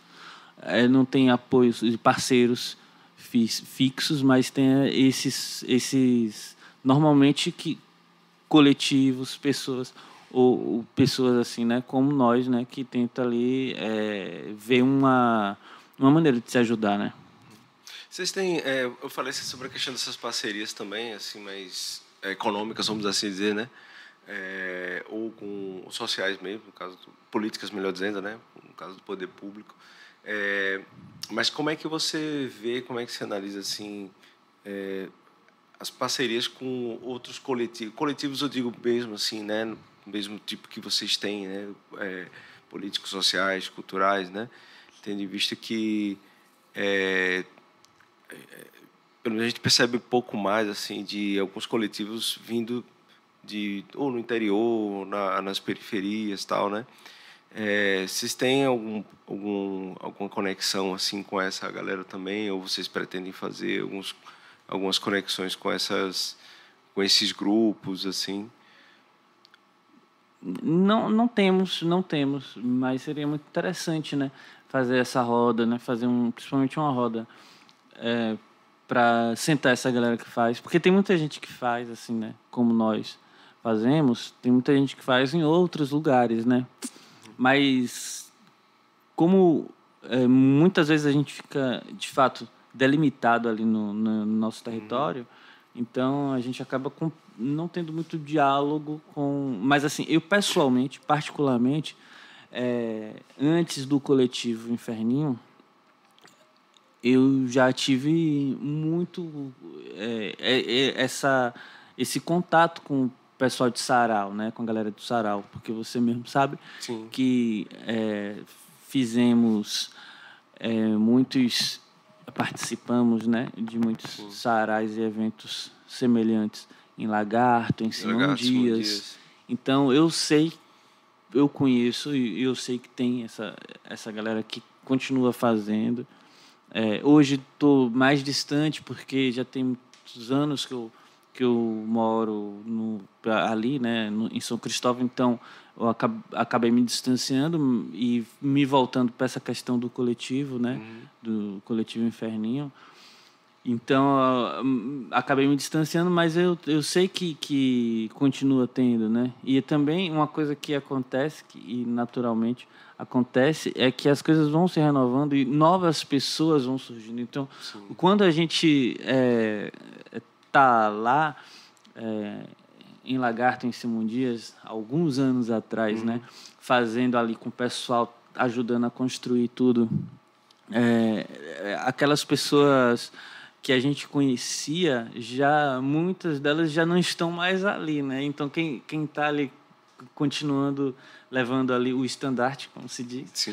não tem apoios de parceiros fixos, mas tem esses normalmente coletivos, pessoas ou pessoas assim, né, como nós, né, que tenta ali ver uma maneira de se ajudar, né? Vocês têm, eu falei sobre a questão dessas parcerias também, assim, mais econômicas, vamos assim dizer, né? Ou com sociais mesmo, no caso, políticas, melhor dizendo, né? No caso do poder público. Mas como é que você vê, como é que você analisa, assim, as parcerias com outros coletivos? Coletivos, eu digo mesmo, assim, né? Mesmo tipo que vocês têm, né? Políticos, sociais, culturais, né? Tendo em vista que a gente percebe um pouco mais assim de alguns coletivos vindo ou no interior, nas periferias, tal, né? Vocês têm alguma conexão assim com essa galera também, ou vocês pretendem fazer algumas conexões com esses grupos assim? Não temos, mas seria muito interessante, né? Fazer essa roda, né? Fazer principalmente uma roda para sentar essa galera que faz, porque tem muita gente que faz assim, né? Como nós fazemos, tem muita gente que faz em outros lugares, né? Mas como muitas vezes a gente fica, de fato, delimitado ali no nosso território, então a gente acaba não tendo muito diálogo com... Mas assim, eu pessoalmente, particularmente, antes do coletivo Inferninho, eu já tive muito esse contato com o pessoal de Sarau, né, com a galera do Sarau, porque você mesmo sabe Sim. que participamos, né, de muitos sarais e eventos semelhantes em Lagarto, em Simão Dias. Então eu conheço e eu sei que tem essa galera que continua fazendo. Hoje estou mais distante porque já tem muitos anos que eu moro ali, né, em São Cristóvão, então eu acabei me distanciando e me voltando para essa questão do coletivo, né, do coletivo Inferninho. Então acabei me distanciando, mas eu sei que continua tendo, né? E também uma coisa que acontece, e naturalmente acontece, é que as coisas vão se renovando e novas pessoas vão surgindo. Então, quando a gente tá lá em Lagarto, em Simão Dias, alguns anos atrás, né, fazendo ali com o pessoal, ajudando a construir tudo, aquelas pessoas que a gente conhecia, muitas delas já não estão mais ali, né? Então quem está ali continuando levando ali o estandarte, como se diz,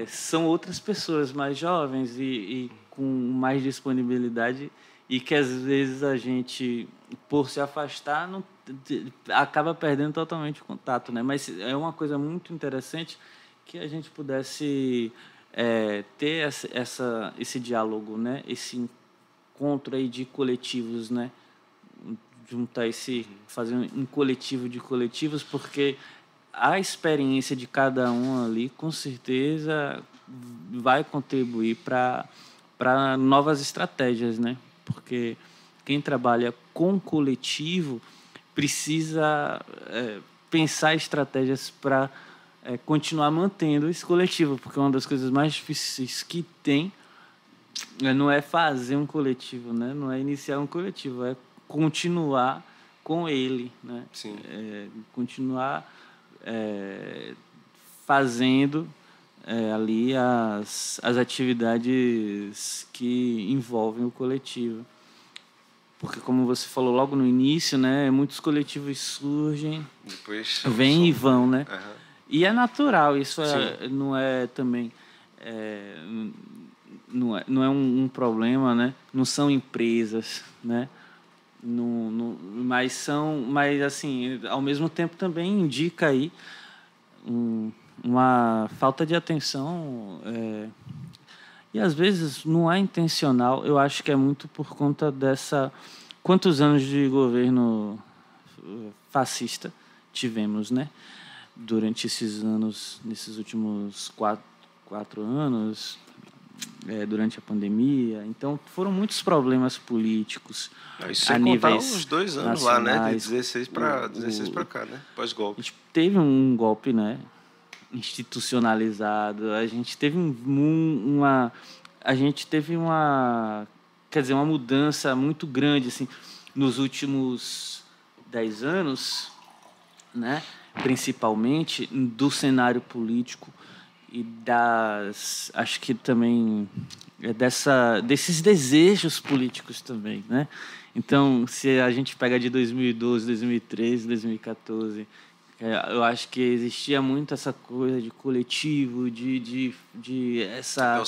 são outras pessoas mais jovens e com mais disponibilidade, e que às vezes a gente, por se afastar, acaba perdendo totalmente o contato, né? Mas é uma coisa muito interessante que a gente pudesse ter esse diálogo, né? Esse encontro aí de coletivos, né? Fazer um coletivo de coletivos, porque a experiência de cada um ali, com certeza, vai contribuir para novas estratégias, né? Porque quem trabalha com coletivo precisa pensar estratégias para continuar mantendo esse coletivo, porque uma das coisas mais difíceis que tem não é fazer um coletivo, né? Não é iniciar um coletivo, é continuar com ele, né? Sim. Continuar fazendo ali as atividades que envolvem o coletivo. Porque, como você falou logo no início, né, muitos coletivos surgem, depois vêm e vão, né? Uhum. E é natural, isso não é também... não é um problema, né? Não são empresas, né? Mas assim, ao mesmo tempo também indica aí uma falta de atenção, e às vezes não é intencional. Eu acho que é muito por conta quantos anos de governo fascista tivemos, né? Durante esses anos, nesses últimos quatro anos, durante a pandemia. Então, foram muitos problemas políticos. Isso sem contar os 2 anos lá, né? De 16 para cá, né? Pós-golpe. A gente teve um golpe, né? Institucionalizado. A gente teve a gente teve uma mudança muito grande assim, nos últimos 10 anos, né? Principalmente do cenário político e acho que também desses desejos políticos também, né? Então, se a gente pega de 2012, 2013, 2014, eu acho que existia muito essa coisa de coletivo, de essa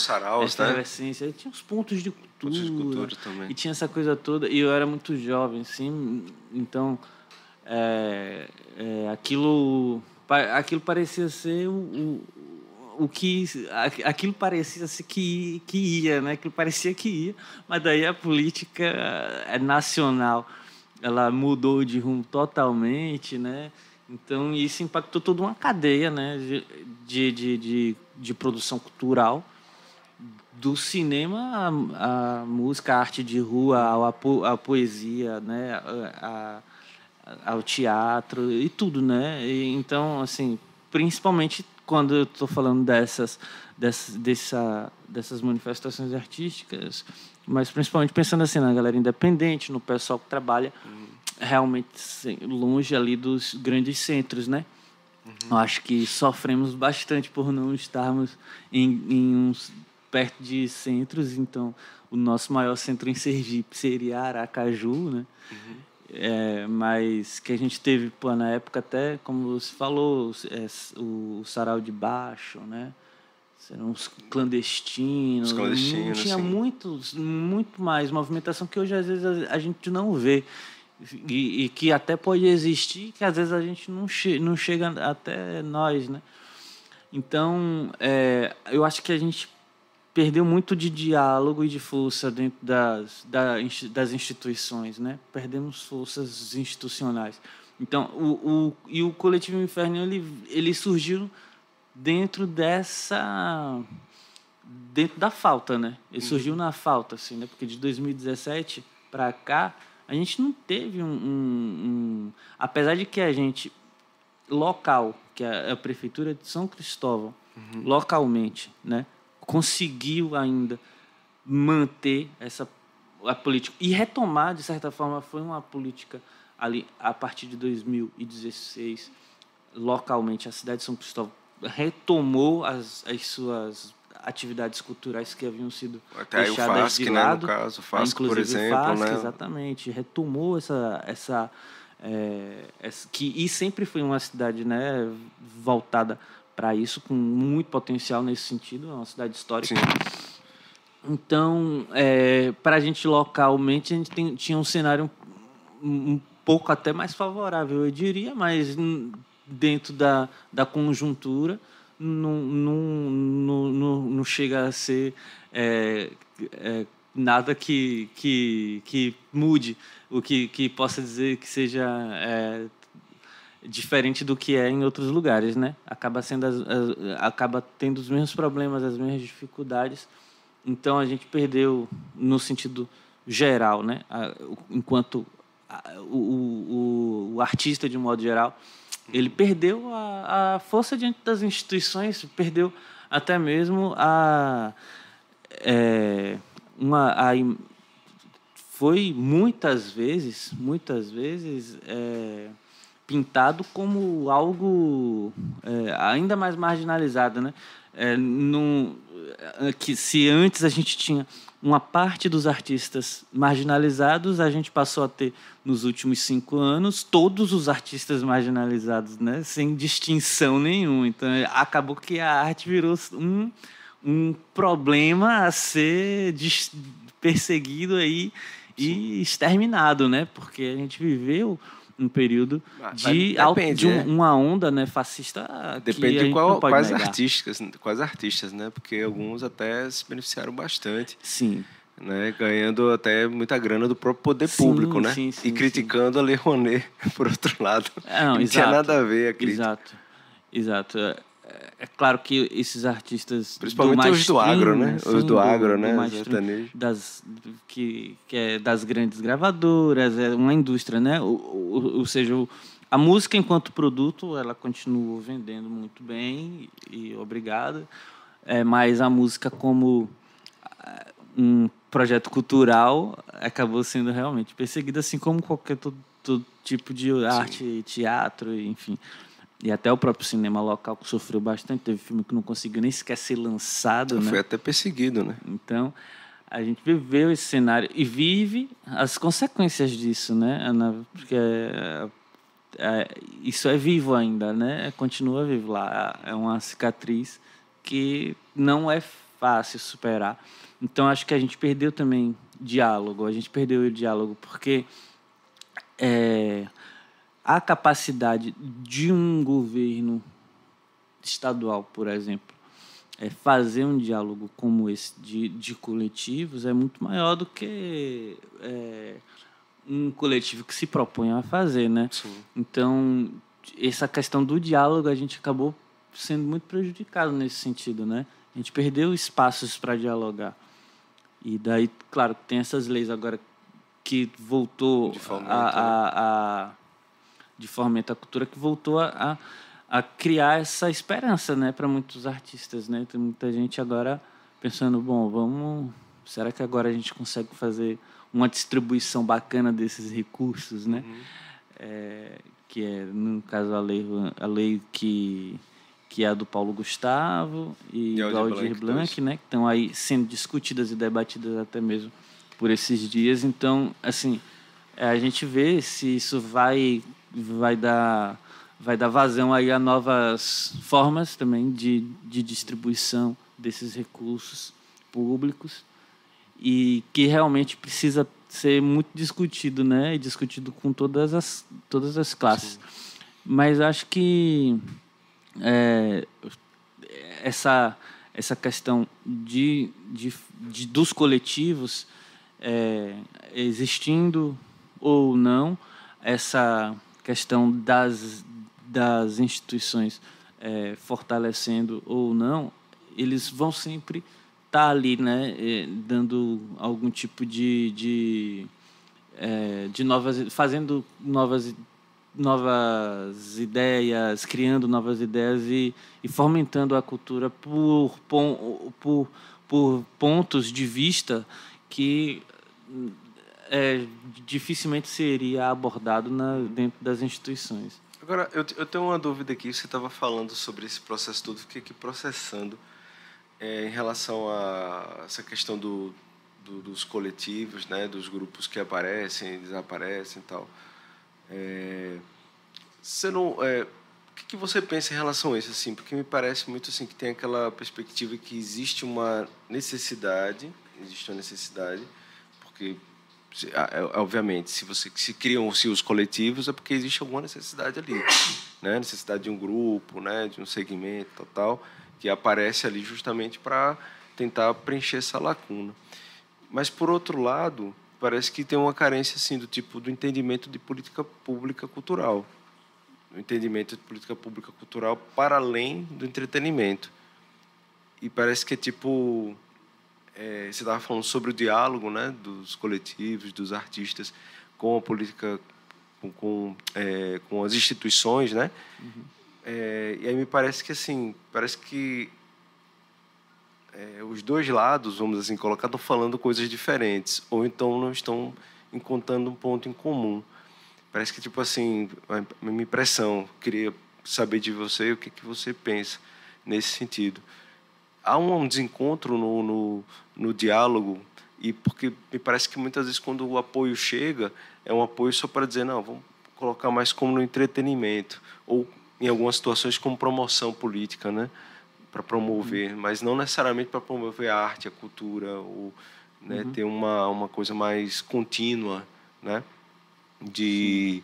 efervescência. Tinha os pontos de cultura também. E tinha essa coisa toda. E eu era muito jovem, assim, então aquilo parecia ser o que aquilo parecia ser que ia, né? Aquilo parecia que ia, mas daí a política nacional ela mudou de rumo totalmente, né? Então isso impactou toda uma cadeia, né? De produção cultural, do cinema à música, à arte de rua, à poesia, né? Ao teatro e tudo, né? Então, assim, principalmente quando eu estou falando dessas manifestações artísticas, mas principalmente pensando assim na galera independente, no pessoal que trabalha realmente longe ali dos grandes centros, né? Eu acho que sofremos bastante por não estarmos perto de centros. Então, o nosso maior centro em Sergipe seria Aracaju, né? Mas que a gente teve, na época, até, como você falou, o Sarau de Baixo, né? Eram os clandestinos. Tinha muito mais movimentação que hoje, às vezes, a gente não vê. E que até pode existir, que às vezes a gente não chega até nós, né? Então, eu acho que a gente perdeu muito de diálogo e de força dentro das instituições, né? Perdemos forças institucionais. Então, o Coletivo Inferno, ele surgiu dentro da falta, né? Ele surgiu na falta, assim, né? Porque de 2017 para cá, a gente não teve apesar de que a gente, local, que é a Prefeitura de São Cristóvão, localmente, né, conseguiu ainda manter a política e retomar, de certa forma, foi uma política ali a partir de 2016, localmente, a cidade de São Cristóvão retomou as suas atividades culturais que haviam sido até deixadas o FASC, de lado, né, no caso, o FASC, inclusive por exemplo, o FASC, né? Exatamente, retomou e sempre foi uma cidade, né, voltada para isso, com muito potencial nesse sentido, é uma cidade histórica. Sim. Então, para a gente localmente, a gente tinha um cenário um pouco até mais favorável, eu diria, mas dentro da conjuntura não chega a ser nada que mude, o que possa dizer que seja diferente do que é em outros lugares, né? Acaba tendo os mesmos problemas, as mesmas dificuldades. Então a gente perdeu no sentido geral, né? Enquanto o artista, de um modo geral, ele perdeu a força diante das instituições, perdeu até mesmo foi muitas vezes pintado como algo ainda mais marginalizado, né? Que se antes a gente tinha uma parte dos artistas marginalizados, a gente passou a ter, nos últimos 5 anos, todos os artistas marginalizados, né? Sem distinção nenhuma. Então, acabou que a arte virou um problema a ser perseguido aí e exterminado, né? Porque a gente viveu um período de uma onda, né, fascista. Depende de quais artistas, né? Porque alguns até se beneficiaram bastante. Sim. Né? Ganhando até muita grana do próprio poder público, né? Sim, e criticando a Lei Rouanet, por outro lado. Não tinha nada a ver a crítica. Exato. É claro que esses artistas... Principalmente os do agro, né? Os do agro, né? Que é das grandes gravadoras, é uma indústria, né? Ou seja, a música enquanto produto, ela continua vendendo muito bem, e obrigado. Mas a música como um projeto cultural acabou sendo realmente perseguido, assim como qualquer todo tipo de arte, teatro, enfim. E até o próprio cinema local que sofreu bastante. Teve filme que não conseguiu nem sequer ser lançado, né? Foi até perseguido, né? Então, a gente viveu esse cenário e vive as consequências disso, né, Ana? Porque isso é vivo ainda, né? Continua vivo lá. É uma cicatriz que não é fácil superar. Então, acho que a gente perdeu também diálogo. A gente perdeu o diálogo porque a capacidade de um governo estadual, por exemplo, fazer um diálogo como esse de coletivos é muito maior do que um coletivo que se propõe a fazer, né? Sim. Então, essa questão do diálogo, a gente acabou sendo muito prejudicado nesse sentido, né? A gente perdeu espaços para dialogar. E daí, claro, tem essas leis agora que voltou de fomento à cultura, que voltou a criar essa esperança, né, para muitos artistas, né? Tem muita gente agora pensando, bom, será que agora a gente consegue fazer uma distribuição bacana desses recursos, né? Que é, no caso, a lei que é a do Paulo Gustavo e do Aldir Blanc, né, que estão aí sendo discutidas e debatidas até mesmo por esses dias. Então, assim, a gente vê se isso vai dar vazão aí a novas formas também de distribuição desses recursos públicos e que realmente precisa ser muito discutido, né? E discutido com todas as classes. Sim. Mas acho que essa questão dos coletivos existindo ou não, essa questão das instituições fortalecendo ou não, eles vão sempre estar ali, né, dando algum tipo de fazendo novas ideias, criando novas ideias e fomentando a cultura por pontos de vista que dificilmente seria abordado dentro das instituições. Agora, eu tenho uma dúvida aqui. Você estava falando sobre esse processo todo, fiquei aqui processando em relação a essa questão dos coletivos, né, dos grupos que aparecem, desaparecem e tal. Você não, o que você pensa em relação a isso, assim? Porque me parece muito assim que tem aquela perspectiva que existe uma necessidade, porque obviamente se criam-se os coletivos é porque existe alguma necessidade ali, né? Necessidade de um grupo, né, de um segmento tal, que aparece ali justamente para tentar preencher essa lacuna. Mas por outro lado, parece que tem uma carência assim do tipo do entendimento de política pública cultural, o entendimento de política pública cultural para além do entretenimento. E parece que é tipo você estava falando sobre o diálogo, né, dos coletivos, dos artistas com a política, com as instituições, né? Uhum. E aí me parece que assim, os dois lados, vamos assim colocar, estão falando coisas diferentes, ou então não estão encontrando um ponto em comum. Parece que, tipo assim, a minha impressão, queria saber de você o que você pensa nesse sentido. Há um desencontro no diálogo, e porque me parece que muitas vezes quando o apoio chega, é um apoio só para dizer, não, vamos colocar mais como no entretenimento, ou em algumas situações como promoção política, né? Para promover, mas não necessariamente para promover a arte, a cultura, ou né, ter uma coisa mais contínua, né, de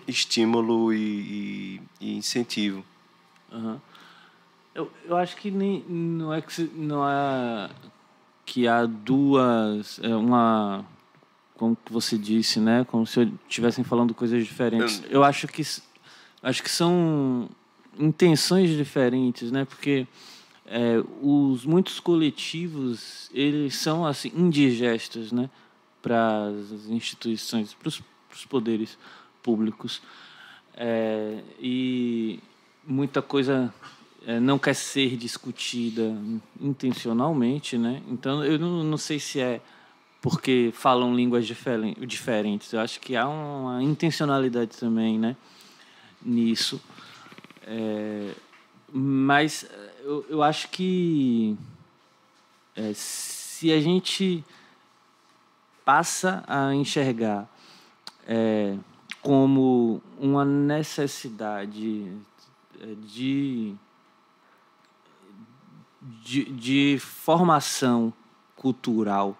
estímulo e incentivo. Uhum. Eu acho que não é que há duas, como você disse, né, como se estivessem falando coisas diferentes. Eu acho que são intenções diferentes, né? Porque muitos coletivos eles são assim indigestos, né? Para as instituições, para os poderes públicos, e muita coisa não quer ser discutida intencionalmente, né? Então, eu não sei se é porque falam línguas diferentes. Eu acho que há uma intencionalidade também, né, nisso. Mas eu acho que se a gente passa a enxergar como uma necessidade de formação cultural,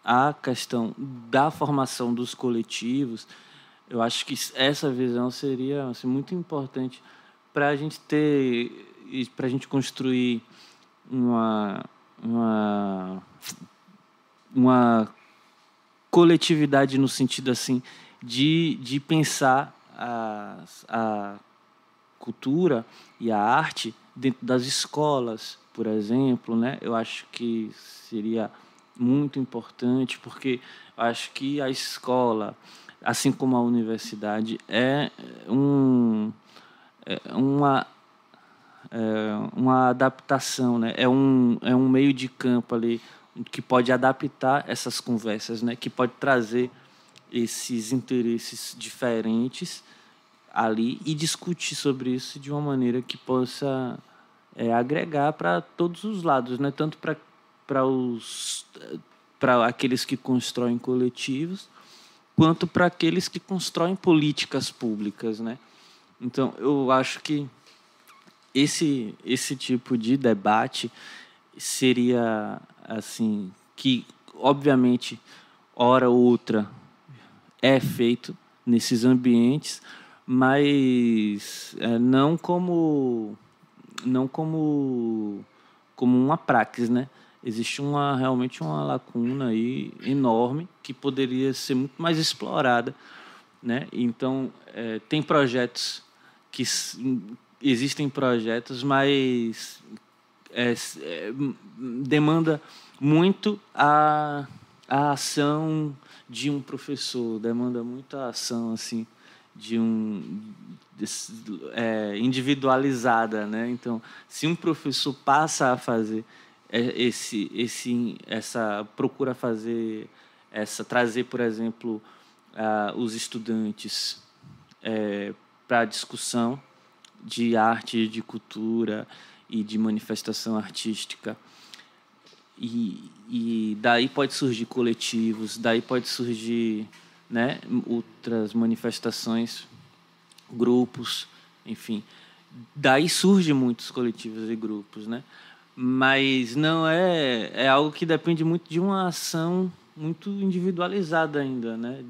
a questão da formação dos coletivos, eu acho que essa visão seria assim, muito importante para a gente para a gente construir uma coletividade no sentido assim de pensar a cultura e a arte dentro das escolas, por exemplo, né? Eu acho que seria muito importante, porque eu acho que a escola, assim como a universidade, uma adaptação, né? É um meio de campo ali que pode adaptar essas conversas, né? Que pode trazer esses interesses diferentes ali e discutir sobre isso de uma maneira que possa agregar para todos os lados, né? Tanto para aqueles que constroem coletivos, quanto para aqueles que constroem políticas públicas, né? Então, eu acho que esse tipo de debate seria assim que, obviamente, hora ou outra é feito nesses ambientes, mas não como uma praxis, né? Existe realmente uma lacuna aí enorme que poderia ser muito mais explorada, né? Então, existem projetos, mas demanda muito a ação de um professor, demanda muito a ação assim individualizada, né? Então, se um professor passa a fazer trazer, por exemplo, os estudantes para a discussão de arte, de cultura e de manifestação artística, e daí pode surgir coletivos, daí pode surgir, né, outras manifestações, grupos, enfim, daí surgem muitos coletivos e grupos, né? Mas não é algo que depende muito de uma ação muito individualizada ainda, né?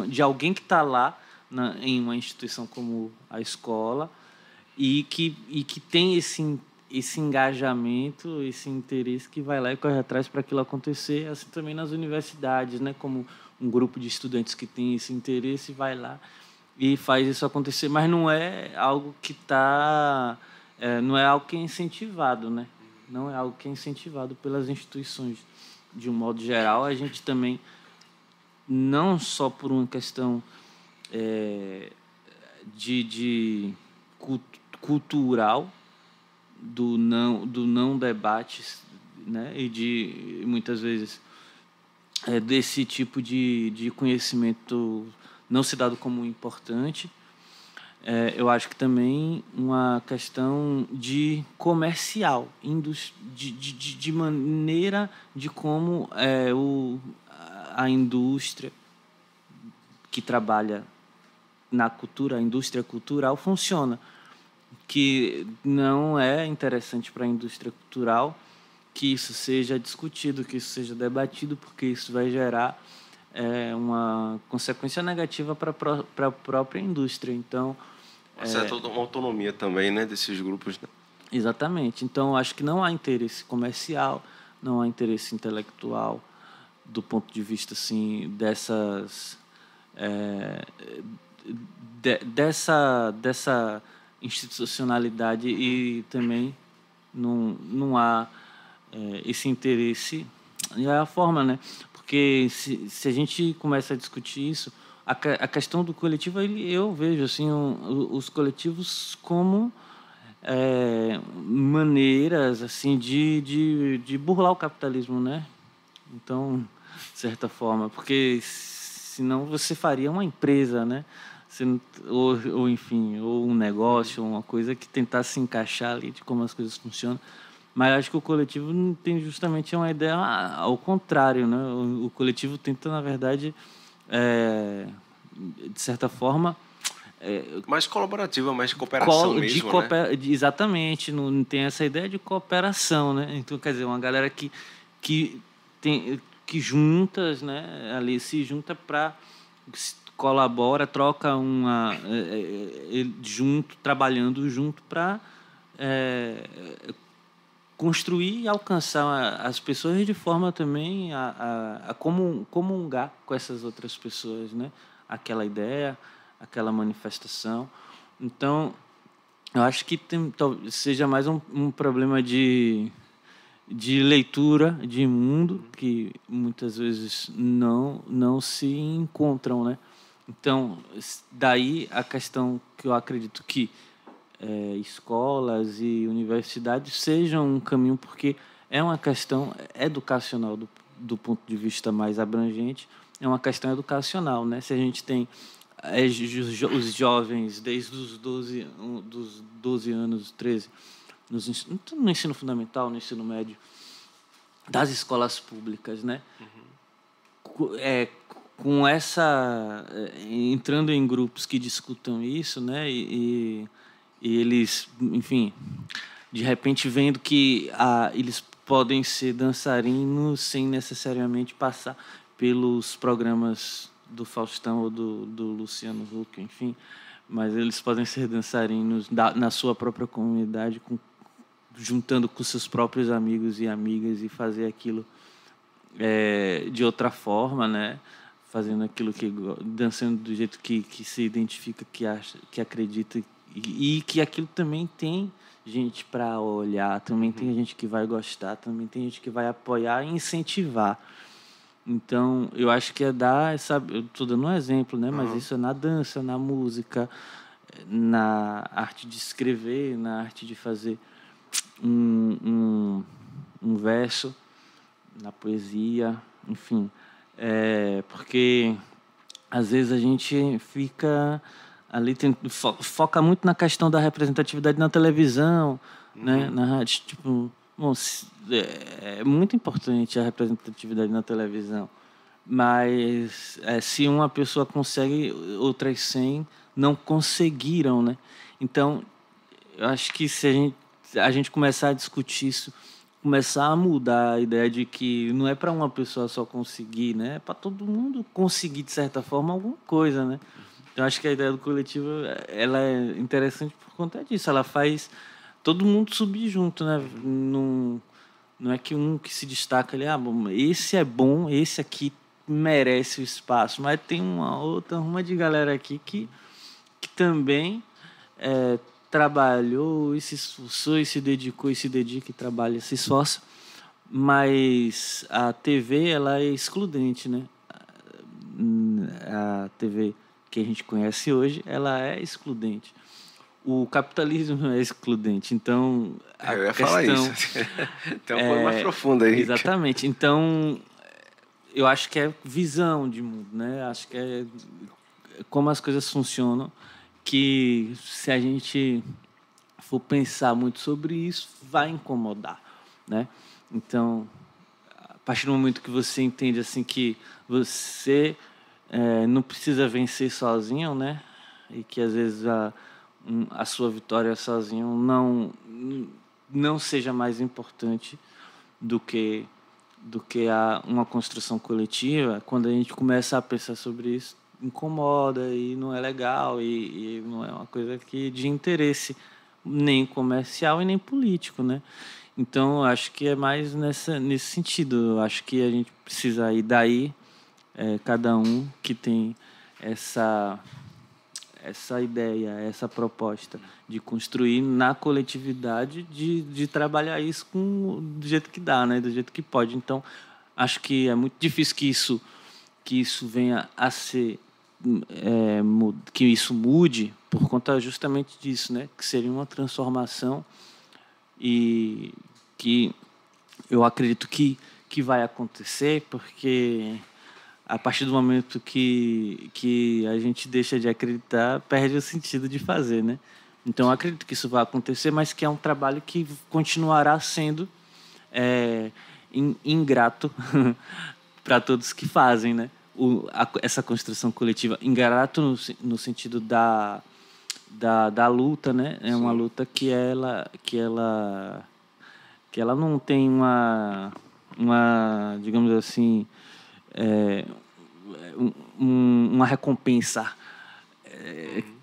De alguém que está lá em uma instituição como a escola e que tem esse engajamento, esse interesse que vai lá e corre atrás para aquilo acontecer, assim também nas universidades, né? Como um grupo de estudantes que tem esse interesse vai lá e faz isso acontecer, mas não é algo que não é algo que é incentivado, né? Não é algo que é incentivado pelas instituições. De um modo geral, a gente também, não só por uma questão cultural, do não debate, né? E de, muitas vezes, desse tipo de conhecimento não se dado como importante, eu acho que também uma questão de comercial, de maneira de como a indústria que trabalha na cultura, a indústria cultural, funciona. Que não é interessante para a indústria cultural que isso seja discutido, que isso seja debatido, porque isso vai gerar uma consequência negativa para a própria indústria. Então, uma certa autonomia também, né, desses grupos, né? Exatamente. Então, acho que não há interesse comercial, não há interesse intelectual do ponto de vista assim dessa institucionalidade, e também não há esse interesse. E é a forma, né? Porque se a gente começa a discutir isso, a questão do coletivo, eu vejo assim, os coletivos como maneiras assim de burlar o capitalismo, né? Então, de certa forma, porque senão você faria uma empresa, né? Ou enfim, ou um negócio, ou uma coisa que tentasse se encaixar ali de como as coisas funcionam. Mas acho que o coletivo não tem justamente uma ideia ao contrário, né? O coletivo tenta, na verdade, de certa forma, mais colaborativa, mais de cooperação mesmo, né? Exatamente, não tem essa ideia de cooperação, né? Então, quer dizer, uma galera que juntas, né? Ali se junta para colabora, troca junto, trabalhando junto para construir e alcançar as pessoas de forma também a comungar com essas outras pessoas, né? Aquela ideia, aquela manifestação. Então, eu acho que talvez seja mais um problema de leitura de mundo que muitas vezes não se encontram, né? Então, daí a questão que eu acredito que escolas e universidades sejam um caminho, porque é uma questão educacional do ponto de vista mais abrangente, é uma questão educacional, né? Se a gente tem os jovens desde os 12 anos, 13, no ensino fundamental, no ensino médio, das escolas públicas, né? Com essa entrando em grupos que discutam isso, né? E eles, enfim, de repente vendo que eles podem ser dançarinos sem necessariamente passar pelos programas do Faustão ou do Luciano Huck, enfim, mas eles podem ser dançarinos na sua própria comunidade, juntando com seus próprios amigos e amigas e fazer aquilo de outra forma, né? Fazendo aquilo dançando do jeito que se identifica, que acha, que acredita, e que aquilo também tem gente para olhar, também tem gente que vai gostar, também tem gente que vai apoiar e incentivar. Então, eu acho que dar essa... Eu estou dando um exemplo, né? Mas isso é na dança, na música, na arte de escrever, na arte de fazer um verso, na poesia, enfim. Porque, às vezes, a gente fica ali... foca muito na questão da representatividade na televisão, né? Na rádio, tipo... Bom, é muito importante a representatividade na televisão, mas se uma pessoa consegue, outras 100 não conseguiram, né? Então, eu acho que se a gente começar a discutir isso, começar a mudar a ideia de que não é para uma pessoa só conseguir, né? É para todo mundo conseguir, de certa forma, alguma coisa, né? Eu acho que a ideia do coletivo ela é interessante por conta disso. Ela faz todo mundo subir junto, né? Não é que um que se destaca ali, bom, esse é bom, esse aqui merece o espaço, mas tem uma de galera aqui que também trabalhou e se esforçou e se dedicou e se dedica e trabalha e se esforça, mas a TV ela é excludente, né? A TV que a gente conhece hoje, ela é excludente. O capitalismo é excludente, então... Eu ia falar isso. Então, foi mais profunda aí. Exatamente. Então, eu acho que é visão de mundo, né? Acho que é como as coisas funcionam, que se a gente for pensar muito sobre isso, vai incomodar, né? Então, a partir do momento que você entende assim que você não precisa vencer sozinho, né? E que, às vezes, a sua vitória sozinho não seja mais importante do que uma construção coletiva. Quando a gente começa a pensar sobre isso, incomoda e não é legal e não é uma coisa de interesse nem comercial e nem político, né? Então, eu acho que é mais nesse sentido. Eu acho que a gente precisa ir daí, cada um que tem essa ideia, essa proposta de construir na coletividade, de trabalhar isso do jeito que dá, né? Do jeito que pode. Então, acho que é muito difícil que isso venha a ser que isso mude por conta justamente disso, né? Que seria uma transformação e que eu acredito que vai acontecer, porque a partir do momento que a gente deixa de acreditar, perde o sentido de fazer, né? Então, eu acredito que isso vai acontecer, mas que é um trabalho que continuará sendo ingrato para todos que fazem, né? Essa construção coletiva. Ingrato no sentido da luta, né? É uma luta que ela não tem uma digamos assim, uma recompensa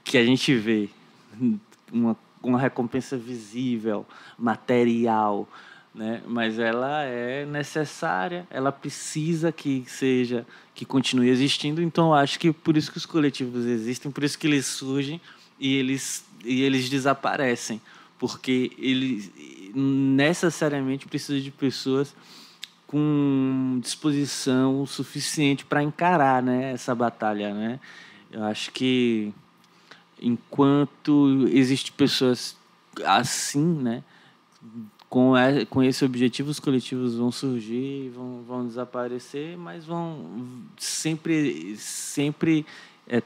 que a gente vê, uma recompensa visível, material, né? Mas ela é necessária, ela precisa que continue existindo. Então, eu acho que por isso que os coletivos existem, por isso que eles surgem e eles desaparecem, porque eles necessariamente precisam de pessoas com disposição suficiente para encarar, né, essa batalha, né? Eu acho que enquanto existem pessoas assim, né, com esse objetivo, os coletivos vão surgir, vão desaparecer, mas vão sempre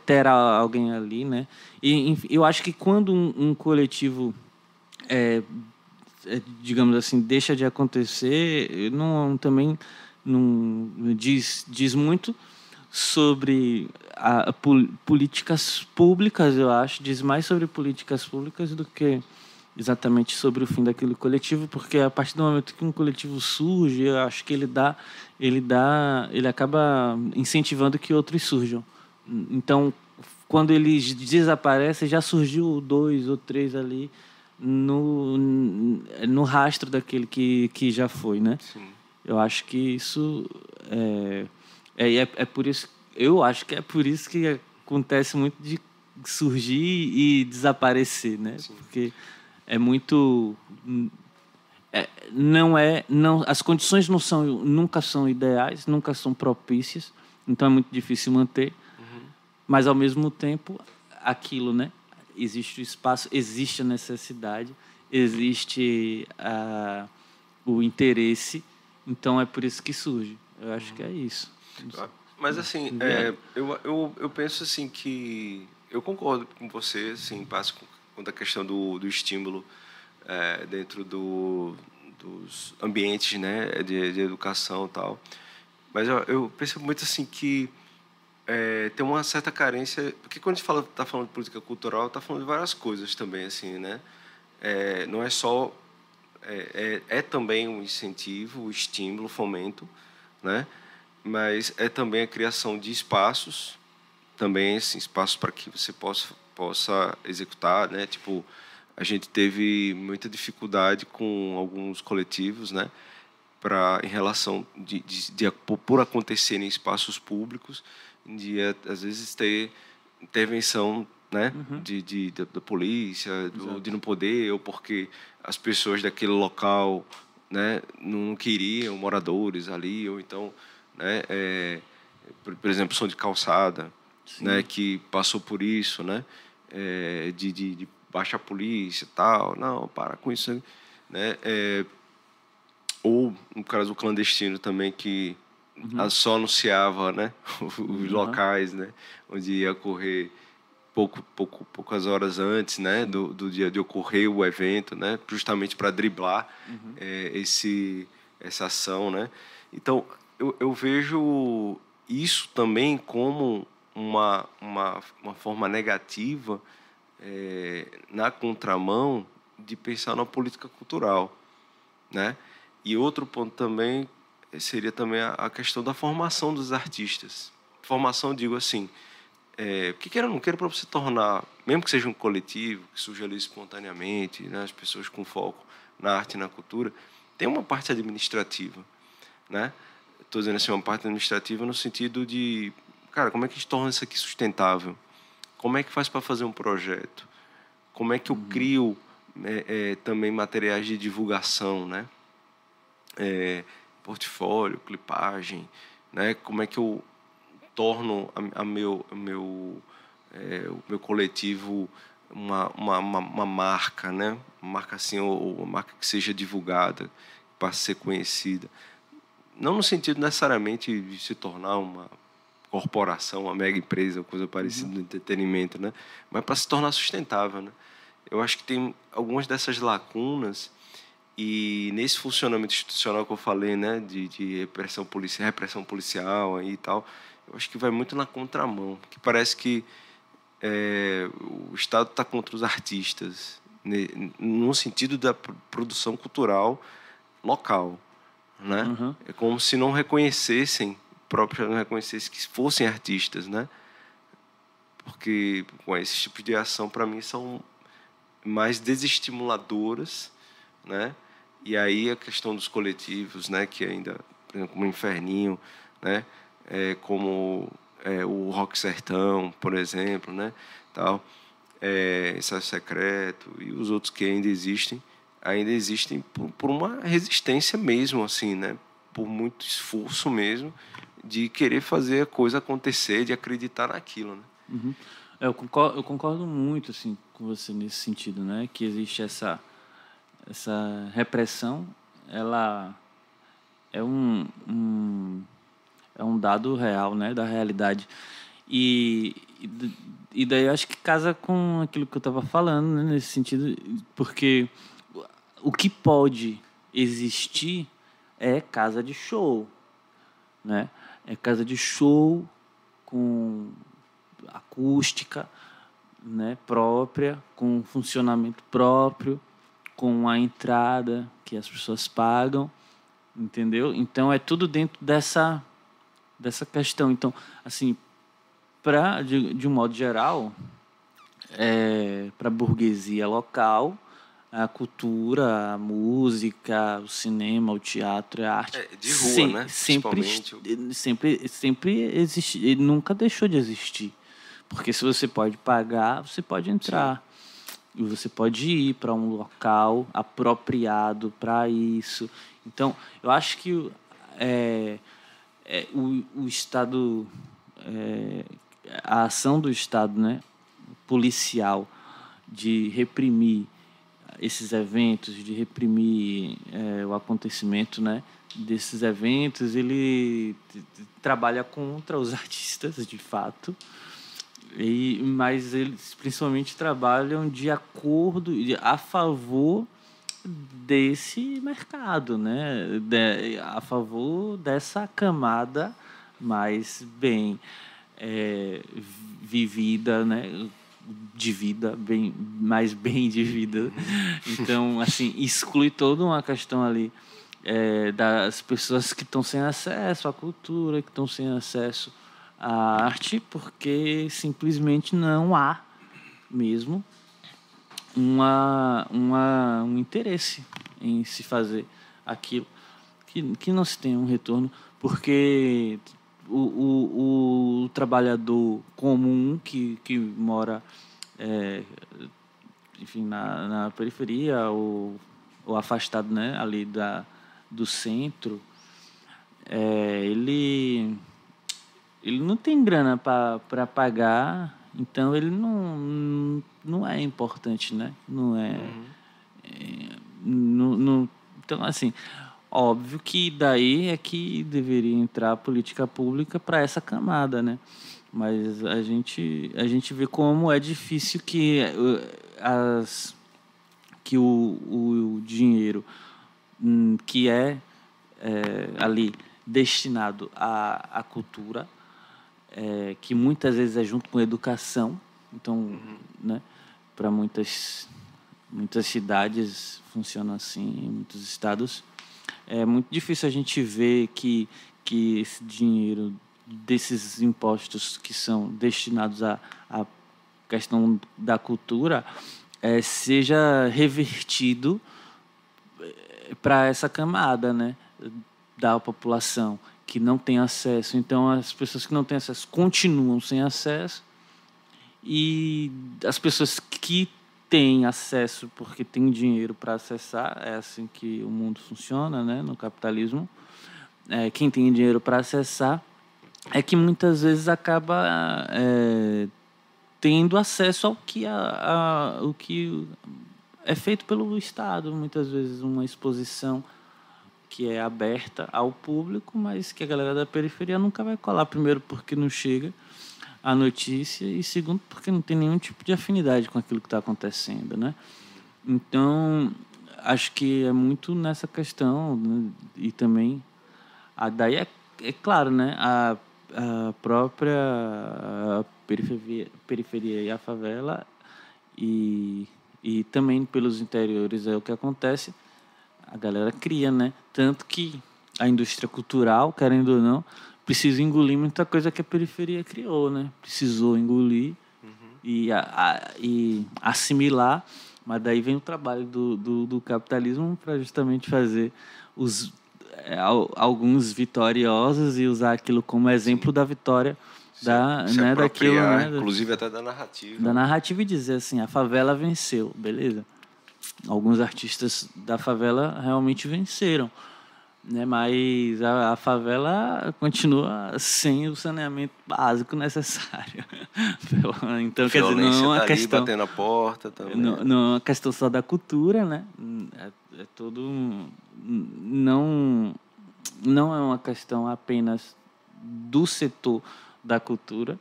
ter alguém ali, né? E eu acho que quando um coletivo digamos assim, deixa de acontecer, também não diz muito sobre políticas públicas, eu acho, diz mais sobre políticas públicas do que exatamente sobre o fim daquele coletivo, porque a partir do momento que um coletivo surge, eu acho que ele acaba incentivando que outros surjam. Então, quando eles desaparecem, já surgiu 2 ou 3 ali no rastro daquele que já foi, né? Sim. Eu acho que isso é por isso, eu acho que é por isso que acontece muito de surgir e desaparecer, né? Sim. Porque é muito as condições nunca são ideais, nunca são propícias, então é muito difícil manter. Mas ao mesmo tempo aquilo, né? Existe o espaço, existe a necessidade, existe o interesse, então é por isso que surge. Eu acho que é isso. Mas assim, eu penso assim que eu concordo com você, assim, passo com a questão do estímulo dentro dos ambientes, né, de educação e tal. Mas eu percebo muito assim que tem uma certa carência, porque quando a gente está falando de política cultural, está falando de várias coisas também, assim, né? Não é só também um incentivo, o estímulo, o fomento, né? Mas é também a criação de espaços, também assim, espaços para que você possa executar, né? Tipo, a gente teve muita dificuldade com alguns coletivos, né? Em relação por acontecer em espaços públicos, às vezes ter intervenção, né, da polícia, de não poder, ou porque as pessoas daquele local, né, não queriam moradores ali, ou então, né, por exemplo, som de calçada, né, que passou por isso, né, de baixa polícia, tal, não, para com isso, né, ou no caso do clandestino também, que só anunciava, né, os locais, né, onde ia ocorrer poucas horas antes, né, do dia de ocorrer o evento, né, justamente para driblar essa ação, né. Então eu vejo isso também como uma forma negativa na contramão de pensar na política cultural, né. E outro ponto também seria também a questão da formação dos artistas. Formação, digo assim, porque queira ou não queira, para você tornar, mesmo que seja um coletivo, que surja ali espontaneamente, né, as pessoas com foco na arte e na cultura, tem uma parte administrativa, né? Estou dizendo assim, uma parte administrativa no sentido de, cara, como é que a gente torna isso aqui sustentável? Como é que faz para fazer um projeto? Como é que eu crio também materiais de divulgação, né? Portfólio, clipagem, né? Como é que eu torno o meu coletivo uma marca, né? Uma marca assim, ou uma marca que seja divulgada, para ser conhecida. Não no sentido necessariamente de se tornar uma corporação, uma mega empresa, coisa parecida no entretenimento, né? Mas para se tornar sustentável, né? Eu acho que tem algumas dessas lacunas e nesse funcionamento institucional que eu falei, né, de repressão policial aí e tal, eu acho que vai muito na contramão, que parece que o Estado está contra os artistas, no sentido da produção cultural local, né? É como se não reconhecessem que fossem artistas, né? Porque esse tipo de ação para mim são mais desestimuladoras, né? E aí a questão dos coletivos, né? Que ainda, por exemplo, como o Inferninho, né? O Rock Sertão, por exemplo, né? Tal, Ensaio Secreto e os outros que ainda existem por uma resistência mesmo, assim, né? Por muito esforço mesmo de querer fazer a coisa acontecer, de acreditar naquilo, né? Eu concordo muito assim com você nesse sentido, né? Que existe essa repressão, ela é um dado real, né? Da realidade. E daí eu acho que casa com aquilo que eu estava falando, né? Nesse sentido, porque o que pode existir é casa de show, né? É casa de show com acústica, né, própria, com funcionamento próprio, com a entrada que as pessoas pagam, entendeu? Então é tudo dentro dessa questão. Então, assim, de um modo geral, para a burguesia local, a cultura, a música, o cinema, o teatro, a arte de rua, né? sempre existe, nunca deixou de existir, porque se você pode pagar, você pode entrar. Sim. E você pode ir para um local apropriado para isso. Então, eu acho que o Estado, a ação do Estado, né, policial, de reprimir esses eventos, de reprimir o acontecimento, né, desses eventos, ele trabalha contra os artistas, de fato, mas eles principalmente trabalham a favor desse mercado, né, a favor dessa camada mais bem vivida, né, de vida, mais bem de vida. Então, assim, exclui toda uma questão ali das pessoas que estão sem acesso à cultura, que estão sem acesso à arte, porque simplesmente não há mesmo um interesse em se fazer aquilo, que não se tenha um retorno, porque o trabalhador comum que mora enfim, na periferia ou afastado, né, ali do centro, ele não tem grana para pagar, então ele não é importante, né? Não é, então, assim, óbvio que daí é que deveria entrar a política pública para essa camada, né? Mas a gente vê como é difícil que o dinheiro que ali destinado à cultura, que muitas vezes é junto com educação, então, né, para muitas cidades funciona assim, em muitos estados. É muito difícil a gente ver que esse dinheiro desses impostos que são destinados à questão da cultura seja revertido para essa camada, né, da população que não tem acesso. Então, as pessoas que não têm acesso continuam sem acesso, e as pessoas que têm acesso porque têm dinheiro para acessar, é assim que o mundo funciona, né, no capitalismo. Quem tem dinheiro para acessar é que muitas vezes acaba tendo acesso ao que, o que é feito pelo Estado. Muitas vezes uma exposição que é aberta ao público, mas que a galera da periferia nunca vai colar. Primeiro, porque não chega a notícia, e segundo, porque não tem nenhum tipo de afinidade com aquilo que está acontecendo, né? Então, acho que é muito nessa questão, né? E também, daí é claro, né? A própria periferia e a favela, e também pelos interiores é o que acontece, a galera cria, né? Tanto que a indústria cultural, querendo ou não, precisa engolir muita coisa que a periferia criou, né? Precisou engolir e assimilar, mas daí vem o trabalho do capitalismo para justamente fazer alguns vitoriosos e usar aquilo como exemplo da vitória daquilo, né? Inclusive até da narrativa. Da narrativa, e dizer assim, a favela venceu, beleza? Alguns artistas da favela realmente venceram, né? Mas a favela continua sem o saneamento básico necessário. Então, quer dizer, não é uma questão batendo a porta também. Não é uma questão só da cultura, né? É todo não é uma questão apenas do setor da cultura.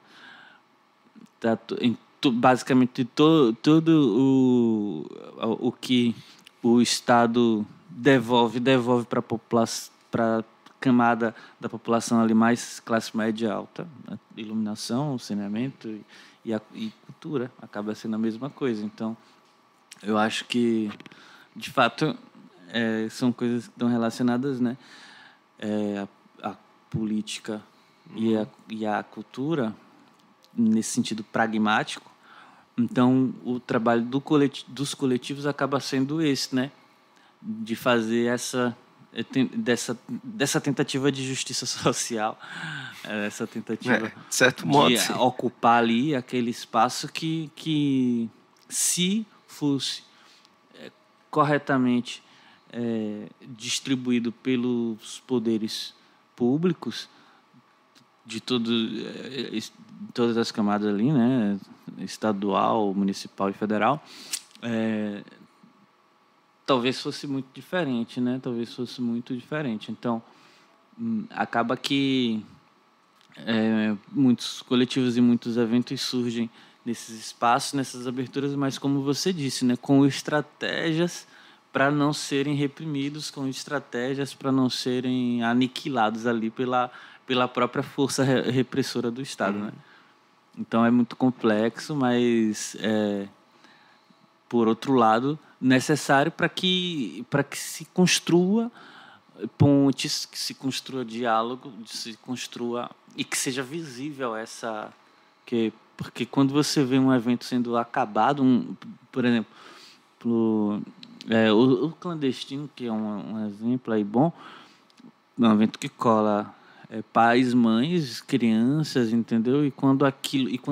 Basicamente todo o que o Estado devolve para a camada da população ali mais classe média alta, né? Iluminação, saneamento e cultura acaba sendo a mesma coisa. Então, eu acho que, de fato, são coisas que estão relacionadas, né? A política e a cultura, nesse sentido pragmático. Então, o trabalho dos coletivos acaba sendo esse, né? De fazer dessa tentativa de justiça social, essa tentativa de certo modo, de ocupar ali aquele espaço que se fosse corretamente distribuído pelos poderes públicos, de todas as camadas ali, né? Estadual, municipal e federal, talvez fosse muito diferente, né? Talvez fosse muito diferente. Então, acaba que muitos coletivos e muitos eventos surgem nesses espaços, nessas aberturas, mas como você disse, né? Com estratégias para não serem reprimidos, com estratégias para não serem aniquilados ali pela própria força repressora do Estado, né? Então é muito complexo, mas por outro lado necessário para que se construa pontes, que se construa diálogo, se construa e que seja visível porque quando você vê um evento sendo acabado, por exemplo, o clandestino, que é um exemplo aí bom, um evento que cola pais, mães, crianças, entendeu? E quando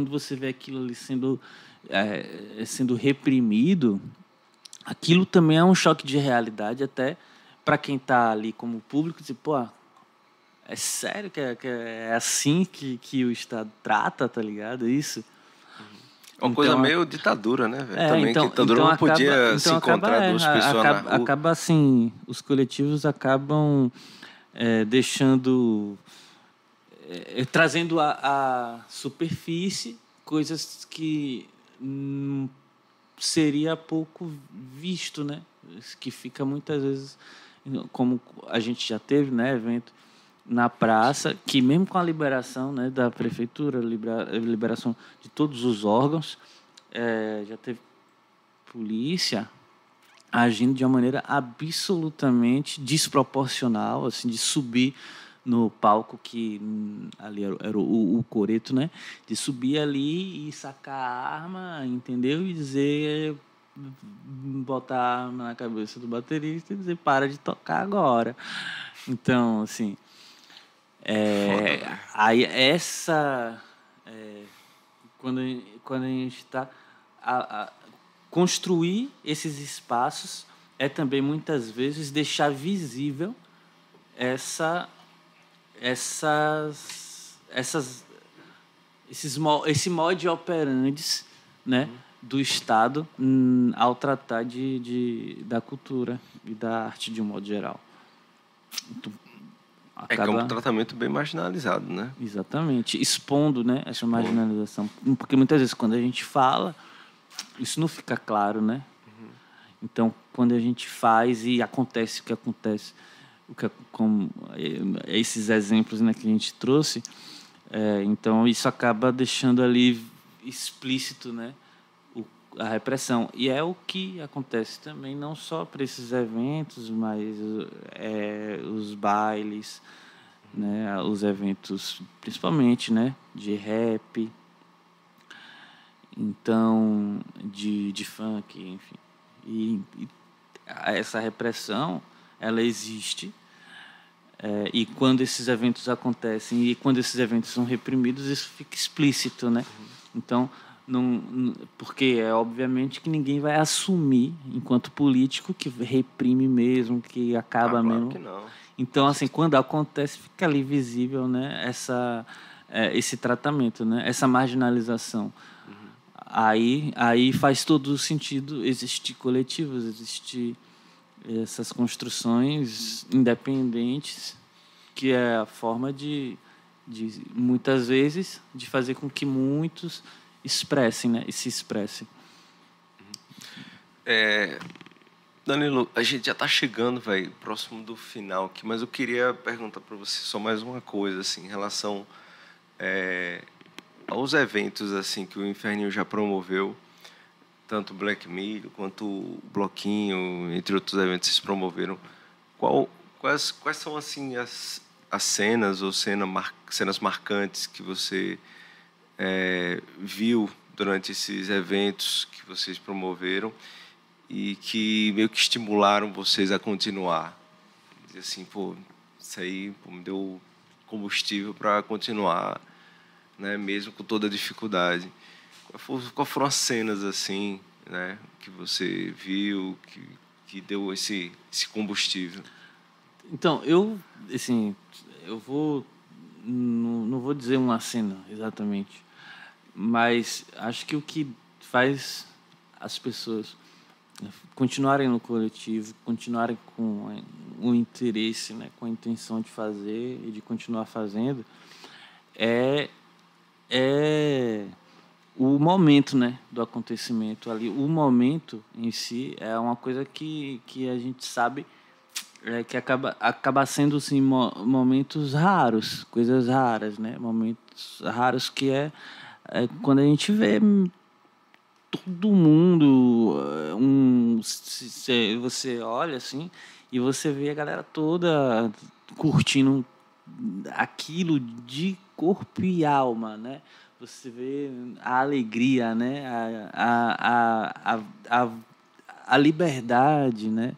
você vê aquilo ali sendo reprimido, aquilo também é um choque de realidade até para quem está ali como público, dizer, pô, é sério que é assim que o Estado trata, tá ligado? Isso. Uma coisa meio ditadura, né, velho? Também que a ditadura não podia se encontrar duas pessoas na rua. Acaba assim, os coletivos acabam deixando, trazendo à superfície coisas que seria pouco visto, né? Que fica muitas vezes, como a gente já teve, né, evento na praça, que mesmo com a liberação, né, da prefeitura, liberação de todos os órgãos, já teve polícia agindo de uma maneira absolutamente desproporcional, assim, de subir no palco, que ali era o coreto, né? De subir ali e sacar a arma, entendeu? E dizer, botar a arma na cabeça do baterista e dizer, para de tocar agora. Então, assim, aí quando a gente está a construir esses espaços é também muitas vezes deixar visível esse mod operandi, né, do Estado ao tratar da cultura e da arte de um modo geral. Então, que é um tratamento bem marginalizado, né? Exatamente, expondo, né, essa marginalização. Porque muitas vezes quando a gente fala, isso não fica claro, né? Então, quando a gente faz e acontece o que acontece, como esses exemplos, né, que a gente trouxe, então isso acaba deixando ali explícito, né, a repressão. E é o que acontece também, não só para esses eventos, mas os bailes, né, os eventos, principalmente, né, de rap, então, de funk, enfim. E essa repressão, ela existe, e quando esses eventos acontecem e quando esses eventos são reprimidos, isso fica explícito, né? Então, porque obviamente que ninguém vai assumir, enquanto político, que reprime mesmo, que acaba claro mesmo. Que não. Então, assim, quando acontece, fica ali visível, né, esse tratamento, né, essa marginalização. Aí faz todo o sentido existir coletivos, existir essas construções independentes, que é a forma de muitas vezes, de fazer com que muitos expressem, né, e se expressem. Danilo, a gente já está chegando, próximo do final aqui, mas eu queria perguntar para você só mais uma coisa, assim, em relação aos eventos assim que o Inferninho já promoveu, tanto o Black Milho quanto o Bloquinho, entre outros eventos que vocês promoveram. Quais são assim as cenas ou cenas marcantes que você viu durante esses eventos que vocês promoveram e que meio que estimularam vocês a continuar? Dizer assim, isso aí me deu combustível para continuar, né, mesmo com toda a dificuldade. Qual foram as cenas assim, né, que você viu que deu esse combustível? Então, não vou dizer uma cena exatamente, mas acho que o que faz as pessoas continuarem no coletivo, continuarem com o interesse, né, com a intenção de fazer e de continuar fazendo, é o momento, né, do acontecimento ali. O momento em si é uma coisa que a gente sabe que acaba sendo assim, momentos raros, coisas raras, né? Momentos raros que é quando a gente vê todo mundo, você olha assim e você vê a galera toda curtindo aquilo de corpo e alma, né? Você vê a alegria, né? A liberdade, né,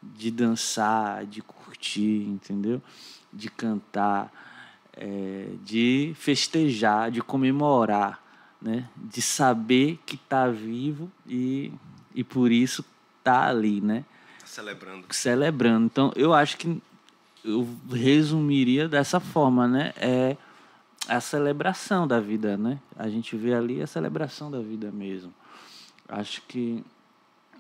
de dançar, de curtir, entendeu? De cantar, de festejar, de comemorar, né? De saber que está vivo e por isso está ali, né? Celebrando. Então, eu acho que eu resumiria dessa forma, né? É a celebração da vida, né? A gente vê ali a celebração da vida mesmo. Acho que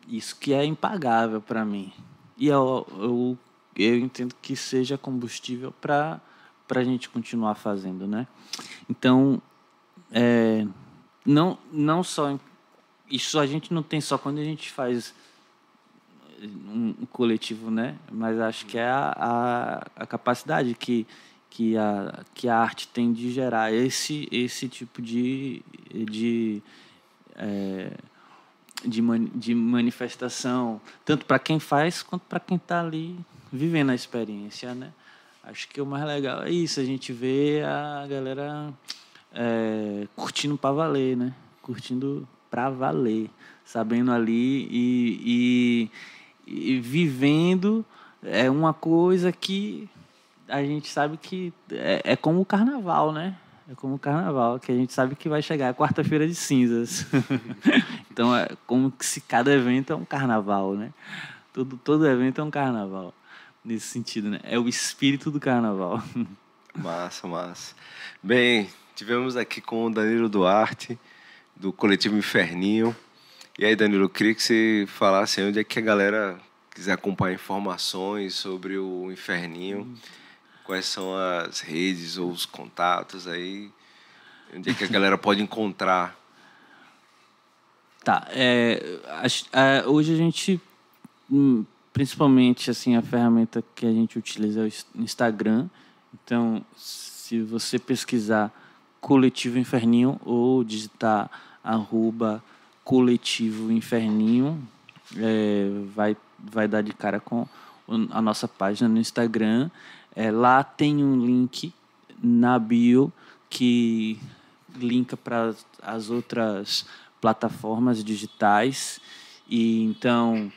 isso que é impagável para mim. E eu entendo que seja combustível para a gente continuar fazendo, né? Então, não só... Isso a gente não tem só quando a gente faz um coletivo, né? Mas acho que é a capacidade que a arte tem de gerar esse tipo de manifestação, tanto para quem faz quanto para quem está ali vivendo a experiência, né? Acho que o mais legal é isso, a gente vê a galera curtindo para valer, né? Curtindo para valer, sabendo ali e vivendo uma coisa que a gente sabe que é como o carnaval, né? É como o carnaval, que a gente sabe que vai chegar a quarta-feira de cinzas. Então, é como se cada evento é um carnaval, né? Todo evento é um carnaval, nesse sentido, né? É o espírito do carnaval. Massa, massa. Bem, tivemos aqui com o Danilo Duarte, do Coletivo Inferninho. E aí, Danilo, eu queria que você falasse onde é que a galera quiser acompanhar informações sobre o Inferninho, quais são as redes ou os contatos aí, onde é que a galera pode encontrar. Tá, hoje a gente, principalmente assim, a ferramenta que a gente utiliza é o Instagram. Então, se você pesquisar Coletivo Inferninho ou digitar @Coletivo Inferninho, vai dar de cara com a nossa página no Instagram. Lá tem um link na bio que linka para as outras plataformas digitais. E então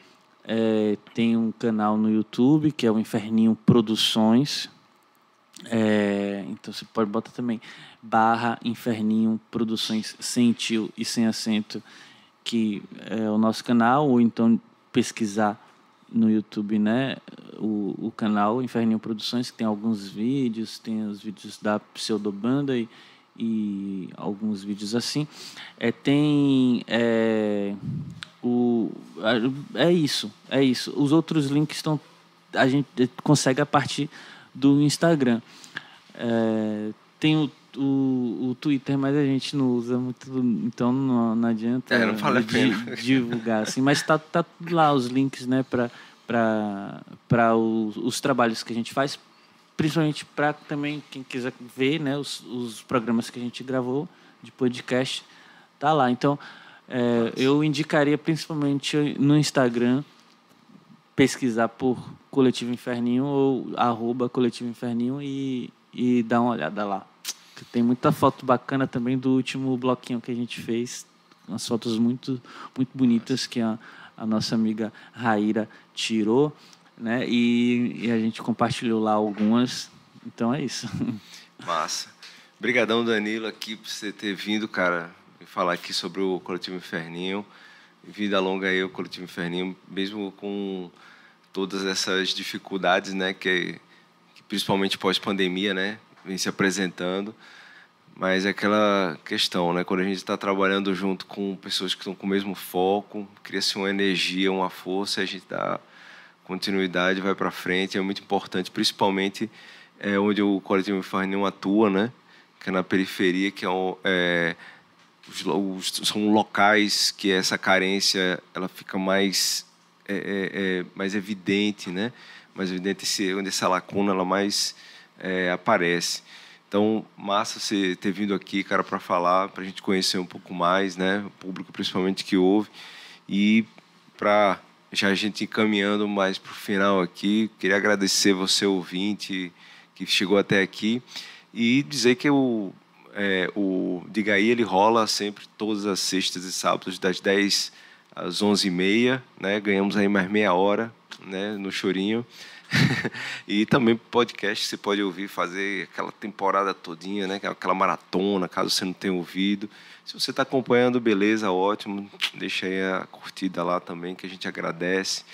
tem um canal no YouTube que é o Inferninho Produções. Então você pode botar também /Inferninho Produções sem tio e sem acento, que é o nosso canal, ou então pesquisar no YouTube, né, o canal Inferninho Produções, que tem alguns vídeos, tem os vídeos da Pseudobanda e alguns vídeos assim. É isso. Os outros links a gente consegue a partir do Instagram. Tem o Twitter, mas a gente não usa muito, então não adianta não vale a pena divulgar assim. Mas tá tudo lá, os links, né, para os trabalhos que a gente faz, principalmente para também quem quiser ver, né, os programas que a gente gravou de podcast, tá lá. Então eu indicaria principalmente no Instagram pesquisar por Coletivo Inferninho ou @Coletivo Inferninho e dar uma olhada lá. Tem muita foto bacana também do último bloquinho que a gente fez, umas fotos muito, muito bonitas que a nossa amiga Raíra tirou, né? E a gente compartilhou lá algumas. Então é isso. Massa. Obrigadão, Danilo, aqui por você ter vindo, cara, e falar aqui sobre o Coletivo Inferninho. Vida longa aí o Coletivo Inferninho, mesmo com todas essas dificuldades, né, que principalmente pós-pandemia, né, vem se apresentando. Mas é aquela questão, né, quando a gente está trabalhando junto com pessoas que estão com o mesmo foco, cria-se uma energia, uma força, a gente dá continuidade, vai para frente. É muito importante, principalmente onde o Coletivo Inferninho atua, né, que é na periferia, que são locais que essa carência ela fica mais evidente, né? Mais evidente onde essa lacuna ela mais aparece. Então, massa você ter vindo aqui, cara, para falar, para a gente conhecer um pouco mais, né? O público principalmente que ouve. E para já a gente encaminhando mais para o final aqui, queria agradecer você, ouvinte, que chegou até aqui, e dizer que o Diga Aí, ele rola sempre todas as sextas e sábados, das 10 às 11h30, né? Ganhamos aí mais meia hora, né, no chorinho. E também podcast você pode ouvir, fazer aquela temporada todinha, né, aquela maratona, caso você não tenha ouvido. Se você está acompanhando, beleza, ótimo. Deixa aí a curtida lá também, que a gente agradece.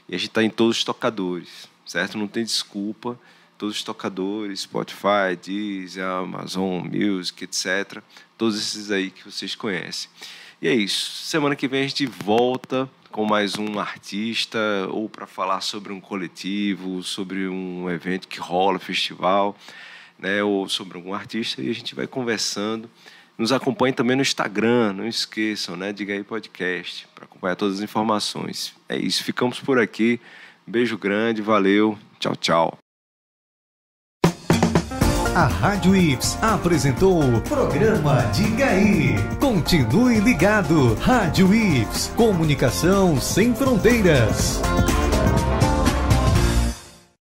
E a gente está em todos os tocadores, certo? Não tem desculpa. Todos os tocadores, Spotify, Deezer, Amazon Music, etc. Todos esses aí que vocês conhecem. E é isso. Semana que vem a gente volta com mais um artista, ou para falar sobre um coletivo, sobre um evento que rola, festival, né, ou sobre algum artista, e a gente vai conversando. Nos acompanhe também no Instagram, não esqueçam, né? Diga Aí Podcast, para acompanhar todas as informações. É isso, ficamos por aqui. Beijo grande, valeu, tchau, tchau. A Rádio Ips apresentou o programa Diga Aí. Continue ligado. Rádio Ips, comunicação sem fronteiras.